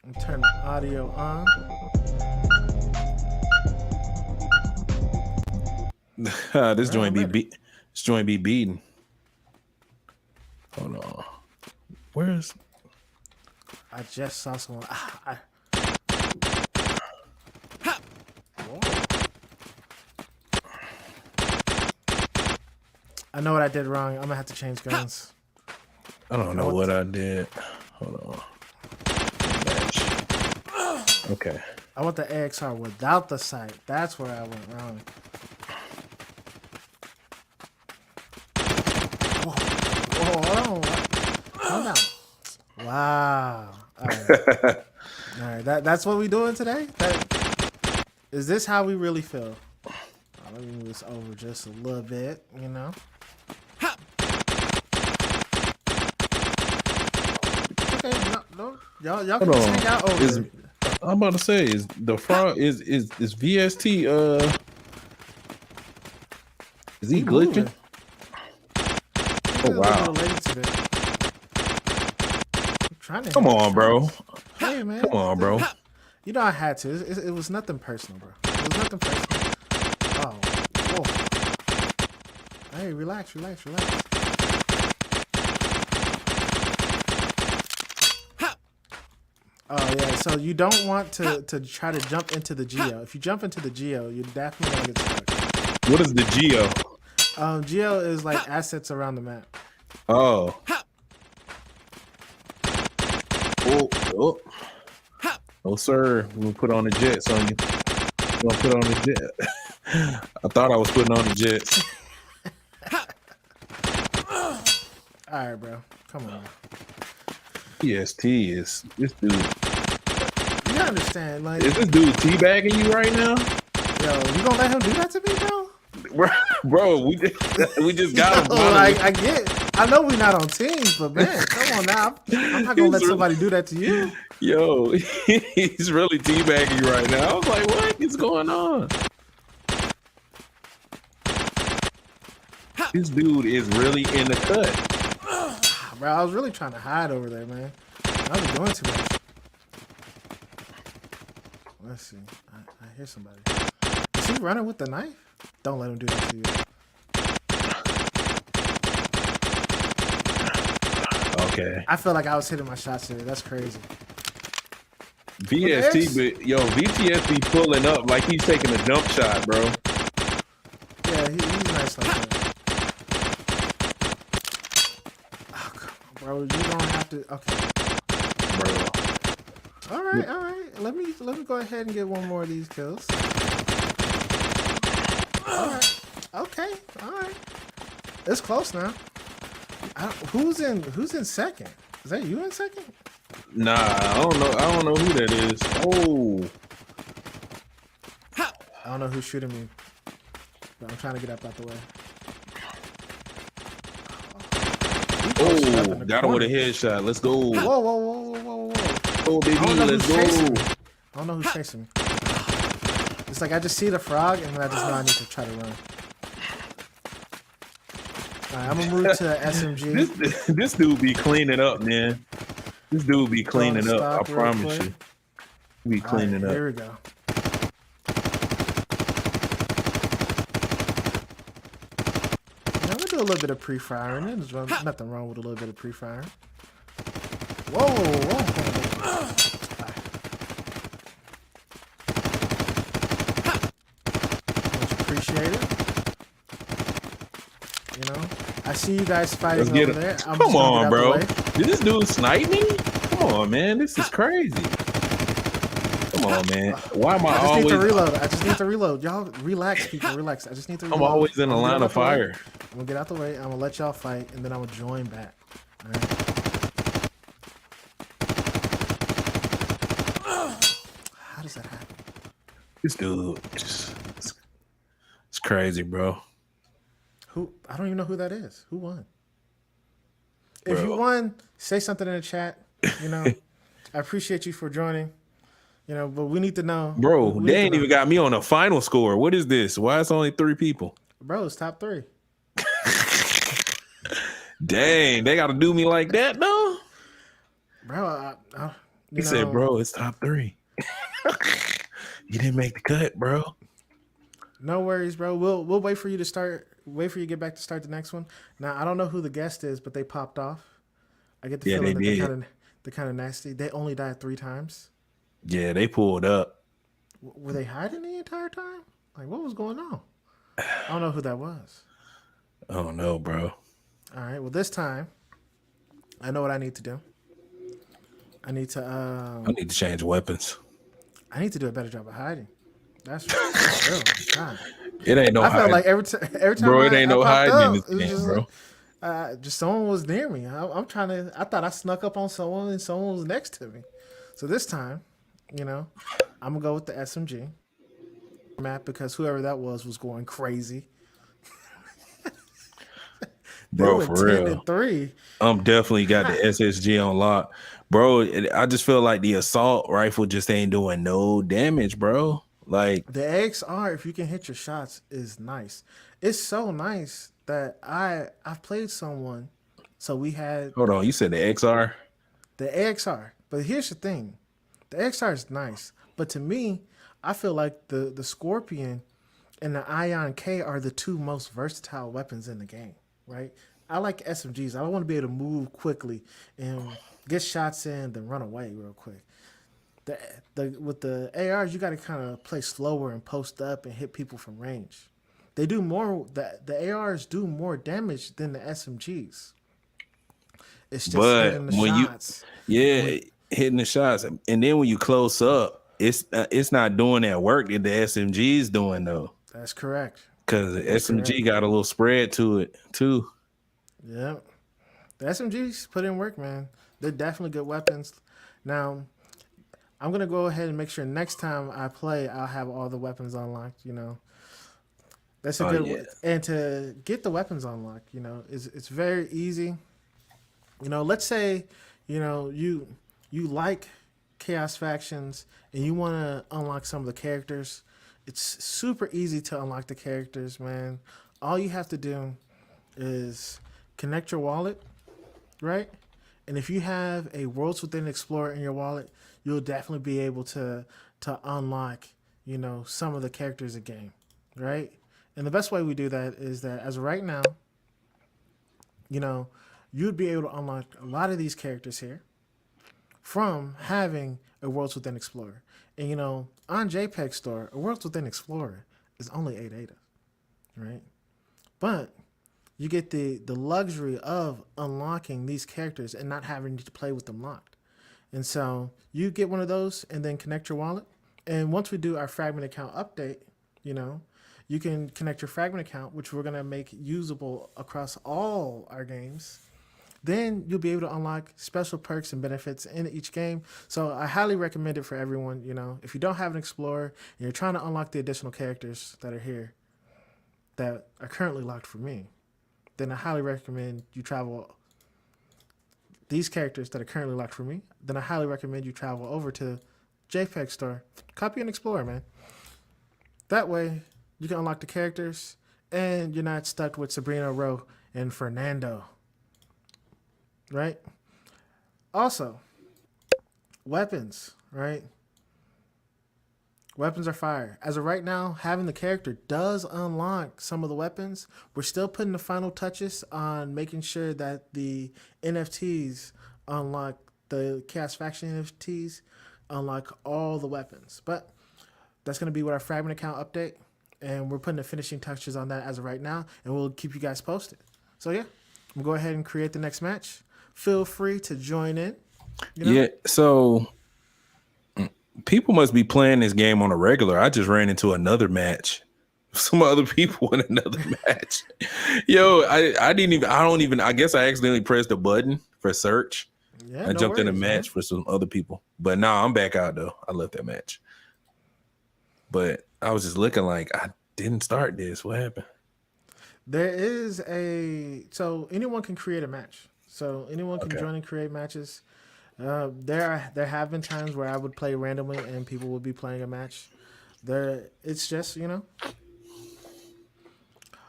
And turn the audio on. This joint be beating. Hold on. Where's? I just saw someone. I know what I did wrong. I'm gonna have to change guns. I don't know what I did. Hold on. Okay. I want the AXR without the sight. That's where I went wrong. All right, that's what we doing today. Is this how we really feel? Let me move this over just a little bit, you know. Okay, no, y'all can just hang out over. I'm about to say, is the frog is VST is he glitching? Oh wow! Come on, bro. Hey man, come on, bro. You know I had to. It was nothing personal, bro. It was nothing personal. Oh, whoa. Hey, relax. Oh yeah, so you don't want to try to jump into the geo. If you jump into the geo, you're definitely gonna get stuck. What is the geo? Geo is like assets around the map. Oh. Oh, sir. We're gonna put on the jets on you. We're gonna put on the jet. I thought I was putting on the jets. All right, bro. Come on. PST is this dude. You gotta understand, like, is this dude teabagging you right now? Yo, you gonna let him do that to me, bro? Bro, we just got him. I know we're not on teams, but man, come on now. I'm not gonna let somebody do that to you. Yo, he's really teabagging you right now. I was like, what is going on? This dude is really in the cut. Bro, I was really trying to hide over there, man. I was doing too much. Let's see. I hear somebody. Is he running with the knife? Don't let him do that to you. Okay. I feel like I was hitting my shots today. That's crazy. VST, but yo, VTS be pulling up like he's taking a jump shot, bro. Yeah, he's nice like that. Oh, come on, bro. You don't have to. Okay. Bro. All right. Let me go ahead and get one more of these kills. All right. Okay. All right. It's close now. Who's in second? Is that you in second? Nah, I don't know who that is. Oh. I don't know who's shooting me, but I'm trying to get up out the way. Oh, got him with a headshot. Let's go. Whoa. Oh, baby, let's go. I don't know who's chasing me. It's like I just see the frog, and then I just know I need to try to run. All right, I'm gonna move to SMG. This dude be cleaning up, man. This dude be cleaning up. I promise you. He be cleaning up. Here we go. I'm gonna do a little bit of pre-firing. There's nothing wrong with a little bit of pre-firing. Whoa. Much appreciated. You know, I see you guys fighting over there. Come on, bro. Did this dude snipe me? Come on, man. This is crazy. Come on, man. Why am I always... I just need to reload. Y'all relax, people. Relax. I just need to reload. I'm always in a line of fire. I'm going to get out the way. I'm going to let y'all fight, and then I'm going to join back. All right? How does that happen? This dude, it's crazy, bro. Who? I don't even know who that is. Who won? If you won, say something in the chat. You know, I appreciate you for joining. You know, but we need to know. Bro, they ain't even got me on a final score. What is this? Why it's only 3 people? Bro, it's top 3. Dang, they got to do me like that, though? Bro, he said, bro, it's top 3. You didn't make the cut, bro. No worries, bro. We'll wait for you to start. Wait for you to get back to start the next one. Now, I don't know who the guest is, but they popped off. I get the feeling that they're kind of nasty. They only died 3 times. Yeah, they pulled up. Were they hiding the entire time? Like, what was going on? I don't know who that was. I don't know, bro. All right. Well, this time, I know what I need to do. I need to change weapons. I need to do a better job of hiding. That's real. God. It ain't no hiding. I felt like every time bro, it ain't no hiding in this game, bro. Just someone was near me. I thought I snuck up on someone and someone was next to me. So this time, you know, I'm gonna go with the SMG map because whoever that was going crazy. They Bro, went for 10 real. and 3. I'm definitely got the SSG on lock, bro. I just feel like the assault rifle just ain't doing no damage, bro. Like, The AXR, if you can hit your shots, is nice. It's so nice that I've played someone. So we had hold on, you said the XR? the AXR, but here's the thing: the AXR is nice, but to me, I feel like the Scorpion and the Ion K are the two most versatile weapons in the game. Right? I like SMGs. I want to be able to move quickly and get shots in, then run away real quick. the with the ARs, you got to kind of play slower and post up and hit people from range. They do more. The ARs do more damage than the SMGs. It's just But hitting the when you, shots, and yeah, when hitting the shots, and then when you close up, it's not doing that work that the SMG is doing though, that's correct. because the That's correct. SMG got a little spread to it too. Yep. The SMGs put in work, man. They're definitely good weapons. Now, I'm gonna go ahead and make sure next time I play, I'll have all the weapons unlocked. That's a Oh good yeah, way. And to get the weapons unlocked, it's very easy. Let's say, you like Chaos Factions and you want to unlock some of the characters. It's super easy to unlock the characters, man. All you have to do is connect your wallet, right? And if you have a Worlds Within Explorer in your wallet, you'll definitely be able to unlock, some of the characters of the game, right? And the best way we do that is that as of right now, you know, you'd be able to unlock a lot of these characters here from having a Worlds Within Explorer. And on JPEG Store, a Worlds Within Explorer is only 8 ADA, right? But you get the luxury of unlocking these characters and not having to play with them locked. And so you get one of those and then connect your wallet. And once we do our fragment account update, you know, you can connect your fragment account, which we're gonna make usable across all our games. Then you'll be able to unlock special perks and benefits in each game. So I highly recommend it for everyone. If you don't have an Explorer and you're trying to unlock the additional characters that are here that are currently locked for me, then I highly recommend you travel these characters that are currently locked for me. Then I highly recommend you travel over to JPEG Store, copy and explore, man. That way you can unlock the characters and you're not stuck with Sabrina Rowe and Fernando, right? Also, weapons, right? Weapons are fire. As of right now, having the character does unlock some of the weapons. We're still putting the final touches on making sure that the NFTs unlock, the Chaos Faction NFTs unlock all the weapons. But that's going to be with our fragment account update. And we're putting the finishing touches on that as of right now. And we'll keep you guys posted. So yeah, I'm going to go ahead and create the next match. Feel free to join in. Yeah. So people must be playing this game on a regular. I just ran into another match. Some other people in another match. Yo, I don't even, I guess I accidentally pressed a button for search. Yeah, I no jumped in a worries, match man. for some other people. But now I'm back out though. I left that match. But I was just looking like I didn't start this. What happened? There is so anyone can create a match. So anyone can Okay. join and create matches. There have been times where I would play randomly and people would be playing a match. It's just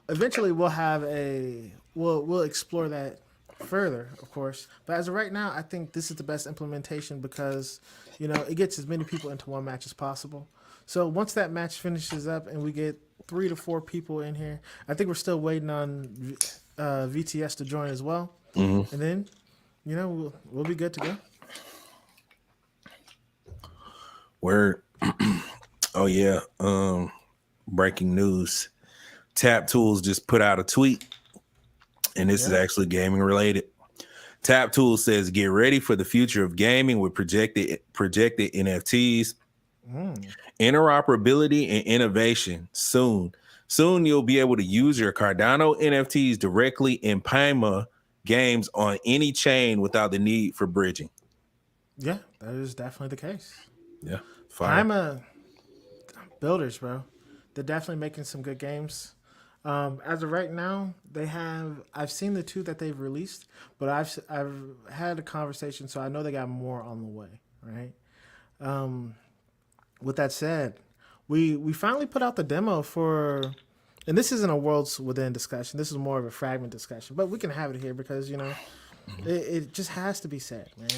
eventually we'll explore that further, of course. But as of right now, I think this is the best implementation because it gets as many people into one match as possible. So once that match finishes up and we get 3 to 4 people in here, I think we're still waiting on VTS to join as well, and then we'll be good to go. Word. Oh yeah. Breaking news. Tap Tools just put out a tweet, and this is Yeah. actually gaming related. Tap Tools says, "Get ready for the future of gaming with projected NFTs, interoperability, and innovation. Soon you'll be able to use your Cardano NFTs directly in Paima games on any chain without the need for bridging." Yeah, that is definitely the case. Yeah, fire. I'm a builders, bro. They're definitely making some good games. As of right now, they have. I've seen the two that they've released, but I've had a conversation, so I know they got more on the way. Right. With that said, we finally put out the demo for, and this isn't a worlds within discussion. This is more of a fragment discussion, but we can have it here because it just has to be said, man.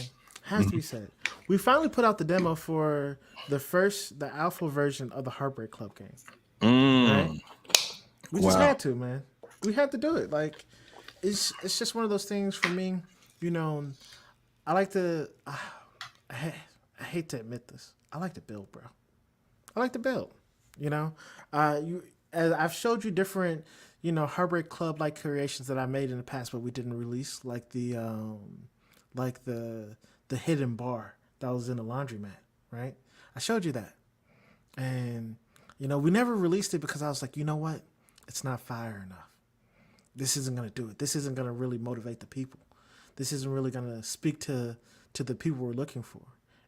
Has to be said. We finally put out the demo for the alpha version of the Heartbreak Club game. Right? Mm, We just wow. had to, man. We had to do it. Like, it's just one of those things for me. You know, I like to. I hate to admit this. I like to build, bro. I like to build. You know, you as I've showed you different, Heartbreak Club like creations that I made in the past, but we didn't release, like the hidden bar that was in the laundromat, right? I showed you that, and we never released it because I was like, you know what, it's not fire enough. This isn't gonna do it. This isn't gonna really motivate the people. This isn't really gonna speak to the people we're looking for.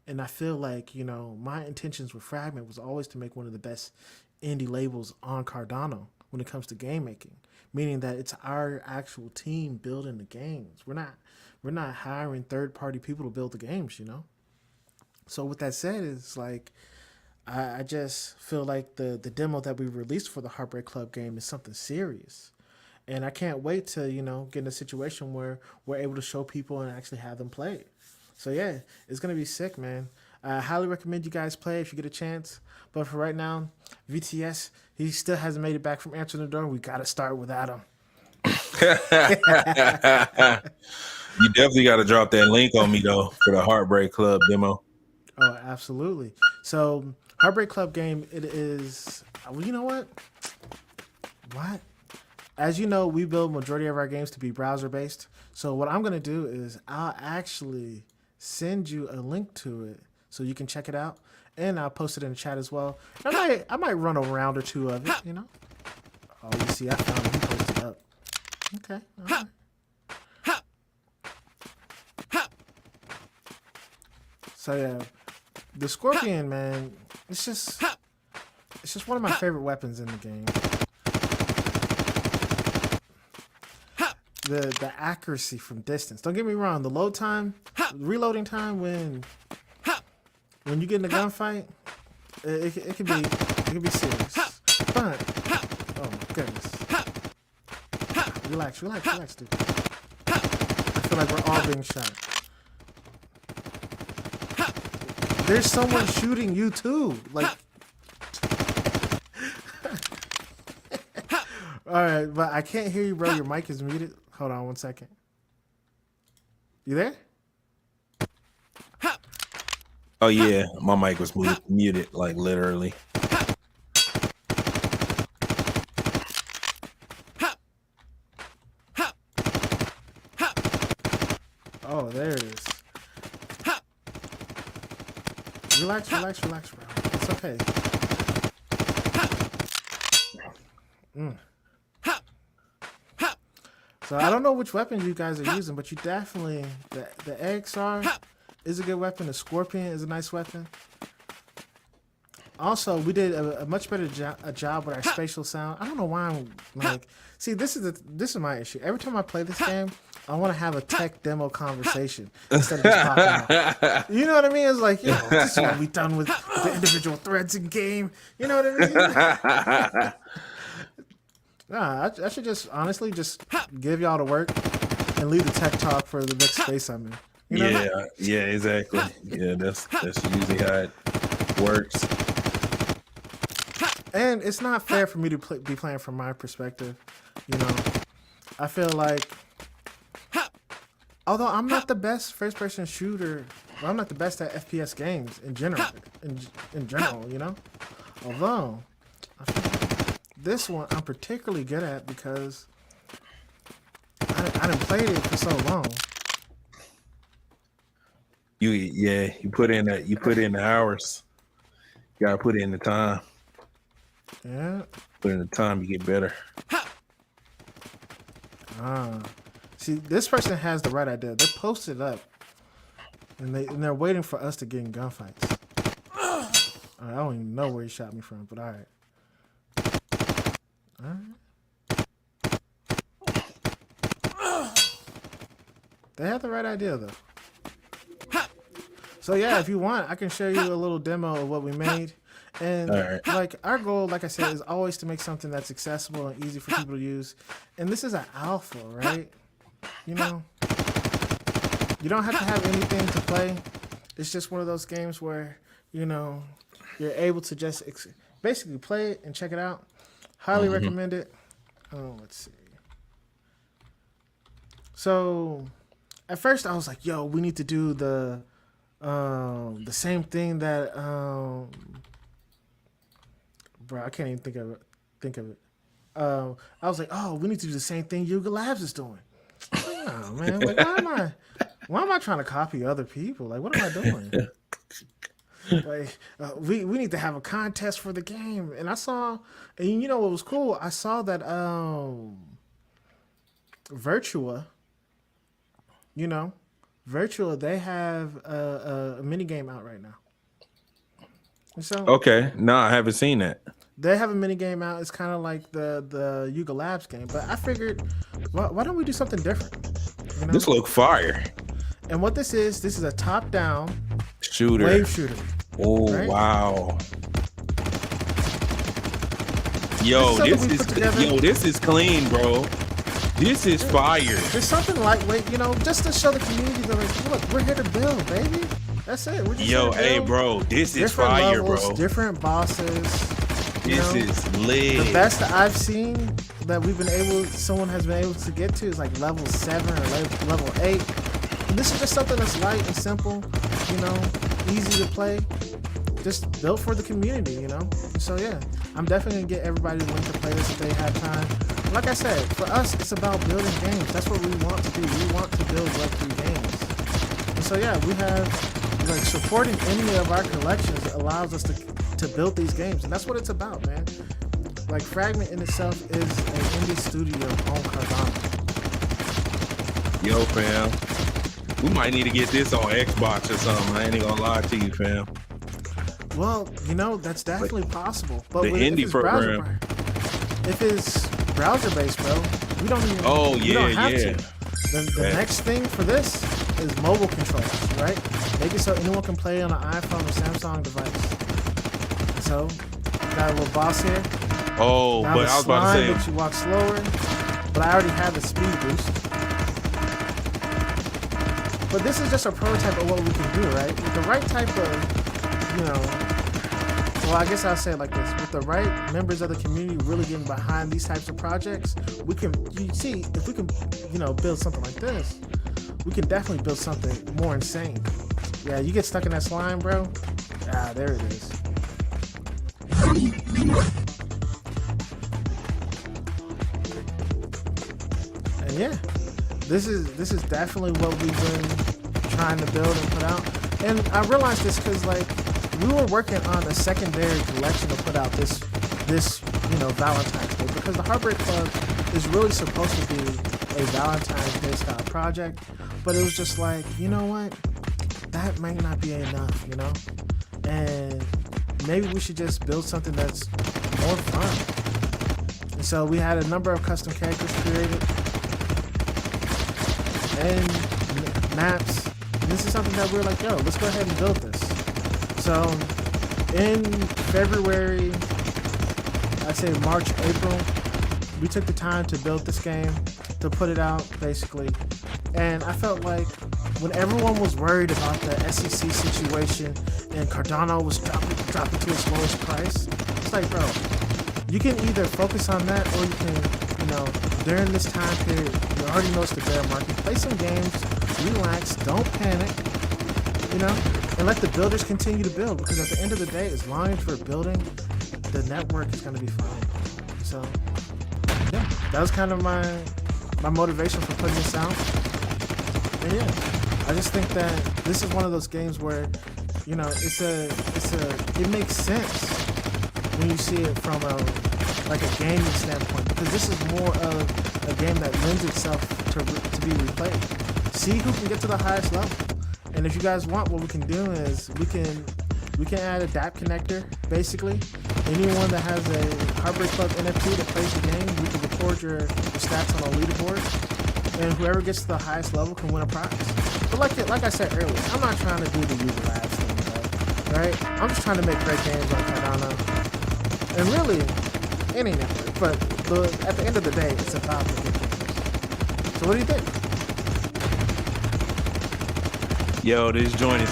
And I feel like, my intentions with Fragment was always to make one of the best indie labels on Cardano when it comes to game making. Meaning that it's our actual team building the games. We're not hiring third party people to build the games. So with that said, it's like I just feel like the demo that we released for the Heartbreak Club game is something serious. And I can't wait to, get in a situation where we're able to show people and actually have them play it. So yeah, it's gonna be sick, man. I highly recommend you guys play if you get a chance. But for right now, VTS, he still hasn't made it back from answering the door. We gotta start without him. You definitely got to drop that link on me though for the Heartbreak Club demo. Oh, absolutely. So Heartbreak Club game, it is. Well, you know what? What? As you know, we build majority of our games to be browser based. So what I'm gonna do is I'll actually send you a link to it so you can check it out, and I'll post it in the chat as well. I might run a round or two of it. Oh, you see, I found it. He posted up. Okay. All right. So yeah, the Scorpion, man, it's just one of my favorite weapons in the game. The accuracy from distance. Don't get me wrong. The load time, reloading time when you get in a gunfight, it can be serious. But oh my goodness, relax, dude. I feel like we're all being shot. There's someone shooting you too. Like, all right, but I can't hear you, bro. Your mic is muted. Hold on 1 second. You there? Oh yeah, my mic was muted, like literally. Oh, there it is. Relax, bro. It's okay. So I don't know which weapons you guys are using, but you definitely the AXR is a good weapon. The Scorpion is a nice weapon. Also, we did a much better job with our spatial sound. I don't know why I'm like. See, this is my issue. Every time I play this game, I want to have a tech demo conversation instead of just popping out. You know what I mean? It's like, this is what we done with the individual threads in game. You know what I mean? Nah, I should just honestly just give y'all the work and leave the tech talk for the next space I'm in. You know? Yeah, exactly. Yeah, that's usually how it works. And it's not fair for me to be playing from my perspective. I feel like, although I'm not the best first-person shooter, well, I'm not the best at FPS games in general. In general, Although I feel like this one I'm particularly good at because I didn't play it for so long. You put in the hours. You gotta put in the time. Yeah. Put in the time, you get better. See, this person has the right idea. They posted up and they're waiting for us to get in gunfights. I don't even know where he shot me from, but all right. All right. They had the right idea though. So yeah, if you want, I can show you a little demo of what we made. And right. like our goal, like I said, is always to make something that's accessible and easy for people to use. And this is an alpha, right? You know, you don't have to have anything to play. It's just one of those games where, you know, you're able to just basically play it and check it out. Highly recommend it. Oh, let's see. So at first I was like, yo, we need to do the same thing that bro, I can't even think of it. I was like, oh, we need to do the same thing Yuga Labs is doing. Oh man, like why am I trying to copy other people? Like, what am I doing? Like, we need to have a contest for the game. And I saw, and you know what was cool? I saw that Virtua, you know, Virtua, they have a mini game out right now. So Okay, no, I haven't seen that. they have a mini game out. It's kind of like the Yuga Labs game, but I figured, why don't we do something different? You know? This look fire. And what this is a top-down Shooter. wave shooter. Oh right? wow. Yo, this is clean, bro. This is fire. There's something lightweight, you know, just to show the community that, like, look, we're here to build, baby. That's it. We're just here to hey, build. bro, this is Different fire, levels, bro. different bosses. This is lit. The best that I've seen that someone has been able to get to is like level 7 or level 8. And this is just something that's light and simple, you know, easy to play. Just built for the community, you know? So yeah, I'm definitely gonna get everybody to link to play this if they have time. Like I said, for us, it's about building games. That's what we want to do. We want to build Web3 games. And so yeah, we have, like, supporting any of our collections allows us to build these games. And that's what it's about, man. Like, Fragment in itself is an indie studio on Cardano. Yo, fam. We might need to get this on Xbox or something. I ain't gonna lie to you, fam. Well, you know, that's definitely possible. But The indie program. If it's browser-based, bro, we don't even. we don't have to. The next thing for this is mobile controllers, right? Make it so anyone can play on an iPhone or Samsung device. So, got a little boss here. Oh, now but I was about to say, makes you walk slower, but I already have the speed boost. But this is just a prototype of what we can do, right? With the right type of, you know, well, I guess I'll say it like this. With the right members of the community really getting behind these types of projects, we can, you see, if we can, you know, build something like this, we can definitely build something more insane. Yeah, you get stuck in that slime, bro. Ah, there it is. And yeah, this is definitely what we've been trying to build and put out. And I realized this because, like, we were working on a secondary collection to put out this you know, Valentine's Day, because the Heartbreak Club is really supposed to be a Valentine's Day style project, but it was just like, you know what, that might not be enough, you know, and maybe we should just build something that's more fun. And so we had a number of custom characters created and maps, and this is something that we're like, yo, let's go ahead and build this. So in February, I'd say March, April, we took the time to build this game, to put it out, basically. And I felt like when everyone was worried about the SEC situation and Cardano was dropping to its lowest price, it's like, bro, you can either focus on that, or you can, you know, during this time period, you already know it's the bear market, play some games, relax, don't panic, you know, and let the builders continue to build, because at the end of the day, as long as we're building, the network is going to be fine. So yeah, that was kind of my motivation for putting this out. And yeah, I just think that this is one of those games where, you know, it makes sense when you see it from a gaming standpoint, because this is more of a game that lends itself to be replayed. See who can get to the highest level. And if you guys want, what we can do is we can add a DApp connector. Basically, anyone that has a Heartbreak Club NFT that plays the game, we can record your stats on a leaderboard, and whoever gets to the highest level can win a prize. But like I said earlier, I'm not trying to do the user labs thing, right? I'm just trying to make great games on Cardano, and really any network. But at the end of the day, it's about the good games. So what do you think? Yo, this joint is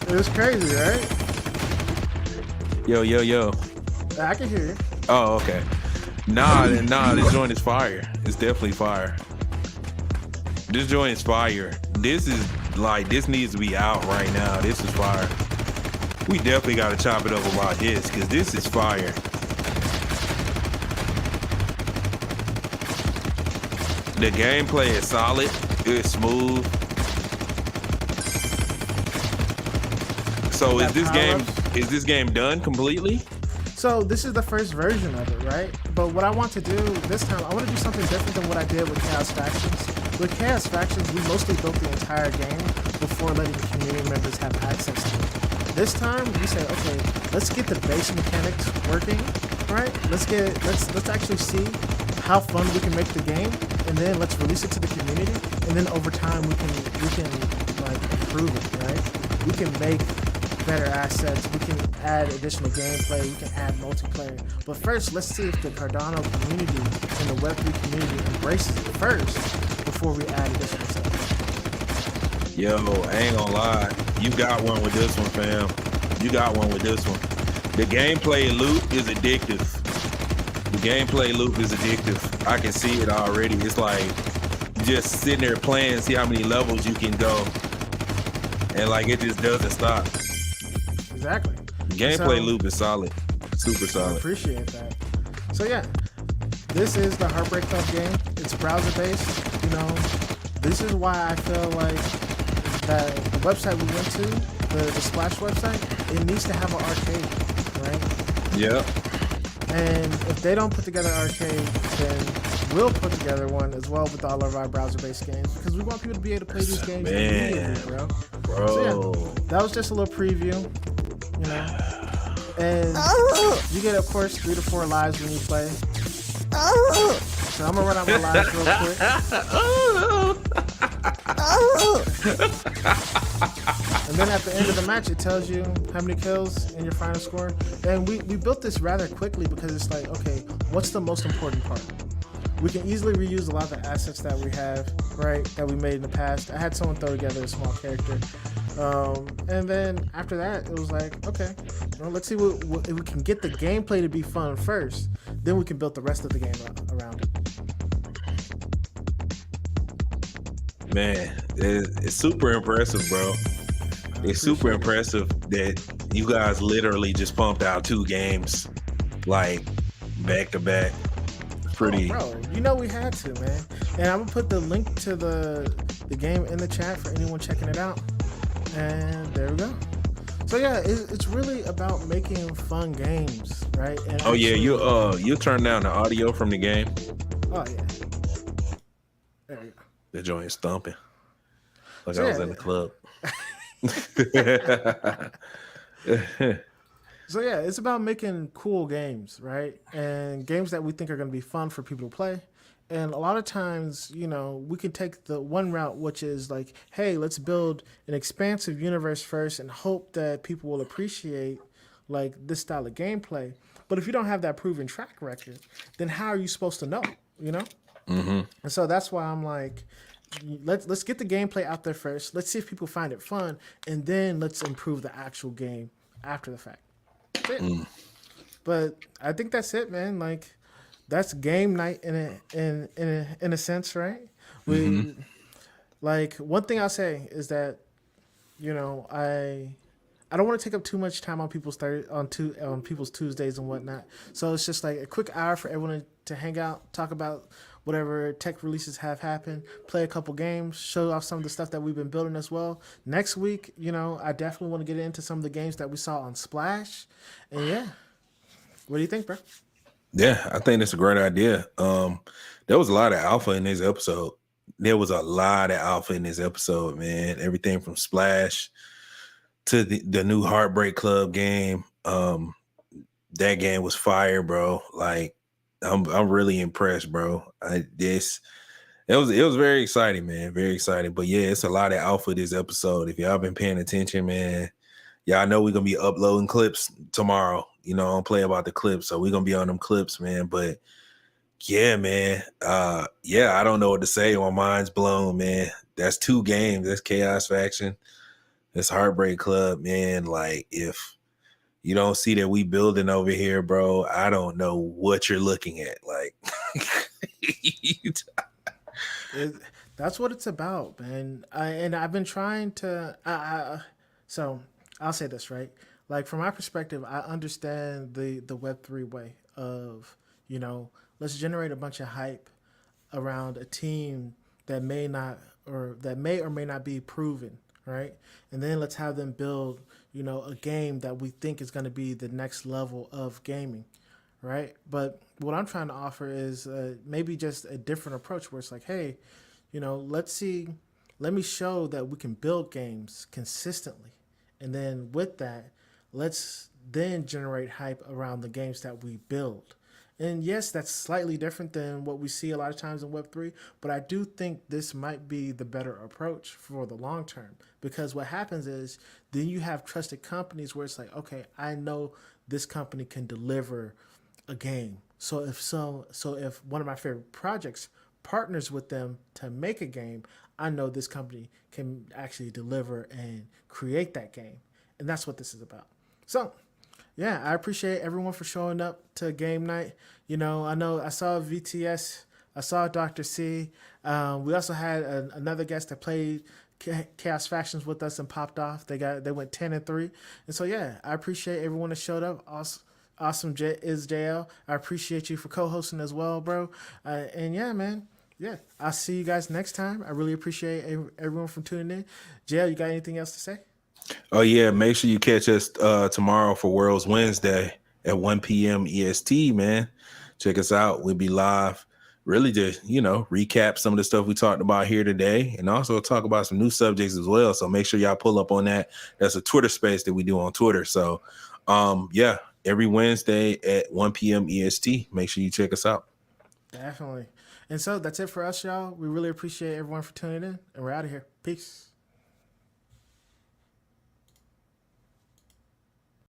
It was crazy, right? yo. I can hear you. Oh, okay. Nah, this joint is fire. It's definitely fire. This joint is fire. This needs to be out right now. This is fire. We definitely got to chop it up about this because this is fire. The gameplay is solid. It's smooth. So is this game done completely? So this is the first version of it, right? But what I want to do this time, I want to do something different than what I did with Chaos Factions. With Chaos Factions, we mostly built the entire game before letting the community members have access to it. This time, we say, okay, let's get the base mechanics working, right? Let's actually see how fun we can make the game, and then let's release it to the community, and then over time we can like improve it, right? We can make better assets, we can add additional gameplay, we can add multiplayer. But first, let's see if the Cardano community and the Web3 community embraces it first before we add additional stuff. Yo, I ain't gonna lie. You got one with this one, fam. You got one with this one. The gameplay loop is addictive. I can see it already. It's like just sitting there playing, see how many levels you can go. And like it just doesn't stop. Exactly. The gameplay loop is solid. Super solid. I appreciate that. So yeah, this is the Heartbreak Club game. It's browser based. You know, this is why I feel like that the website we went to, the Splash website, it needs to have an arcade, right? Yep. And if they don't put together an arcade, then we'll put together one as well with all of our browser-based games because we want people to be able to play these games immediately, bro. So yeah, that was just a little preview, you know. And you get, of course, 3 to 4 lives when you play. So I'm gonna run out my lives real quick. And then at the end of the match, it tells you how many kills and your final score. And we built this rather quickly because it's like, okay, what's the most important part? We can easily reuse a lot of the assets that we have, right, that we made in the past. I had someone throw together a small character. And then after that, it was like, okay, well, let's see if we can get the gameplay to be fun first. Then we can build the rest of the game around it. Man, it's super impressive, bro. It's super impressive that you guys literally just pumped out 2 games, like back to back. Pretty. Oh, bro, you know we had to, man. And I'm gonna put the link to the game in the chat for anyone checking it out. And there we go. So yeah, it's really about making fun games, right? And oh yeah, you turn down the audio from the game. Oh yeah. There you go. The joint is thumping. Like So, I was yeah. in the club. So yeah, it's about making cool games, right? And games that we think are going to be fun for people to play. And a lot of times, you know, we can take the one route, which is like, hey, let's build an expansive universe first and hope that people will appreciate like this style of gameplay. But if you don't have that proven track record, then how are you supposed to know, you know? Mm-hmm. And so that's why I'm like, let's get the gameplay out there first. Let's see if people find it fun, and then let's improve the actual game after the fact. That's it. But I think that's it, man. Like that's game night in a sense, right? We like one thing I'll say is that, you know, I don't want to take up too much time on people's on people's Tuesdays and whatnot. So it's just like a quick hour for everyone to hang out, talk about whatever tech releases have happened, play a couple games, show off some of the stuff that we've been building as well. Next week, you know, I definitely want to get into some of the games that we saw on Splash. And yeah, what do you think, bro? Yeah, I think that's a great idea. There was a lot of alpha in this episode. there was a lot of alpha in this episode, man. Everything from Splash to the new Heartbreak Club game. That game was fire, bro. Like, I'm really impressed, bro. It was very exciting, man. Very exciting. But yeah, it's a lot of alpha this episode. If y'all been paying attention, man, y'all know we're gonna be uploading clips tomorrow. You know, I'm play about the clips, so we're gonna be on them clips, man. But yeah, man. Yeah, I don't know what to say. My mind's blown, man. That's 2 games. That's Chaos Faction. That's Heartbreak Club, man. Like, if you don't see that we building over here, bro, I don't know what you're looking at. Like, It, that's what it's about, man. And I've been trying to. So I'll say this, right? Like, from my perspective, I understand the Web3 way of, let's generate a bunch of hype around a team that may not, or that may or may not be proven, right? And then let's have them build, a game that we think is going to be the next level of gaming, right? But what I'm trying to offer is maybe just a different approach where it's like, hey, let's see, let me show that we can build games consistently. And then with that, let's then generate hype around the games that we build. And yes, that's slightly different than what we see a lot of times in Web3, but I do think this might be the better approach for the long term. Because what happens is then you have trusted companies where it's like, okay, I know this company can deliver a game. So if one of my favorite projects partners with them to make a game, I know this company can actually deliver and create that game. And that's what this is about. So yeah, I appreciate everyone for showing up to game night. I know I saw VTS, I saw Dr. C. We also had another guest that played Chaos Factions with us and popped off. They went 10-3, and so yeah, I appreciate everyone that showed up. Awesome is JL. I appreciate you for co-hosting as well, bro. And yeah, man. Yeah, I'll see you guys next time. I really appreciate everyone from tuning in. JL, you got anything else to say? oh yeah, make sure you catch us tomorrow for Worlds Wednesday at 1 p.m. EST, man. Check us out. We'll be live. Really just, recap some of the stuff we talked about here today and also talk about some new subjects as well. So make sure y'all pull up on that. That's a Twitter space that we do on Twitter. So yeah, every Wednesday at 1 p.m. EST. Make sure you check us out. Definitely. And so that's it for us, y'all. We really appreciate everyone for tuning in, and we're out of here. Peace.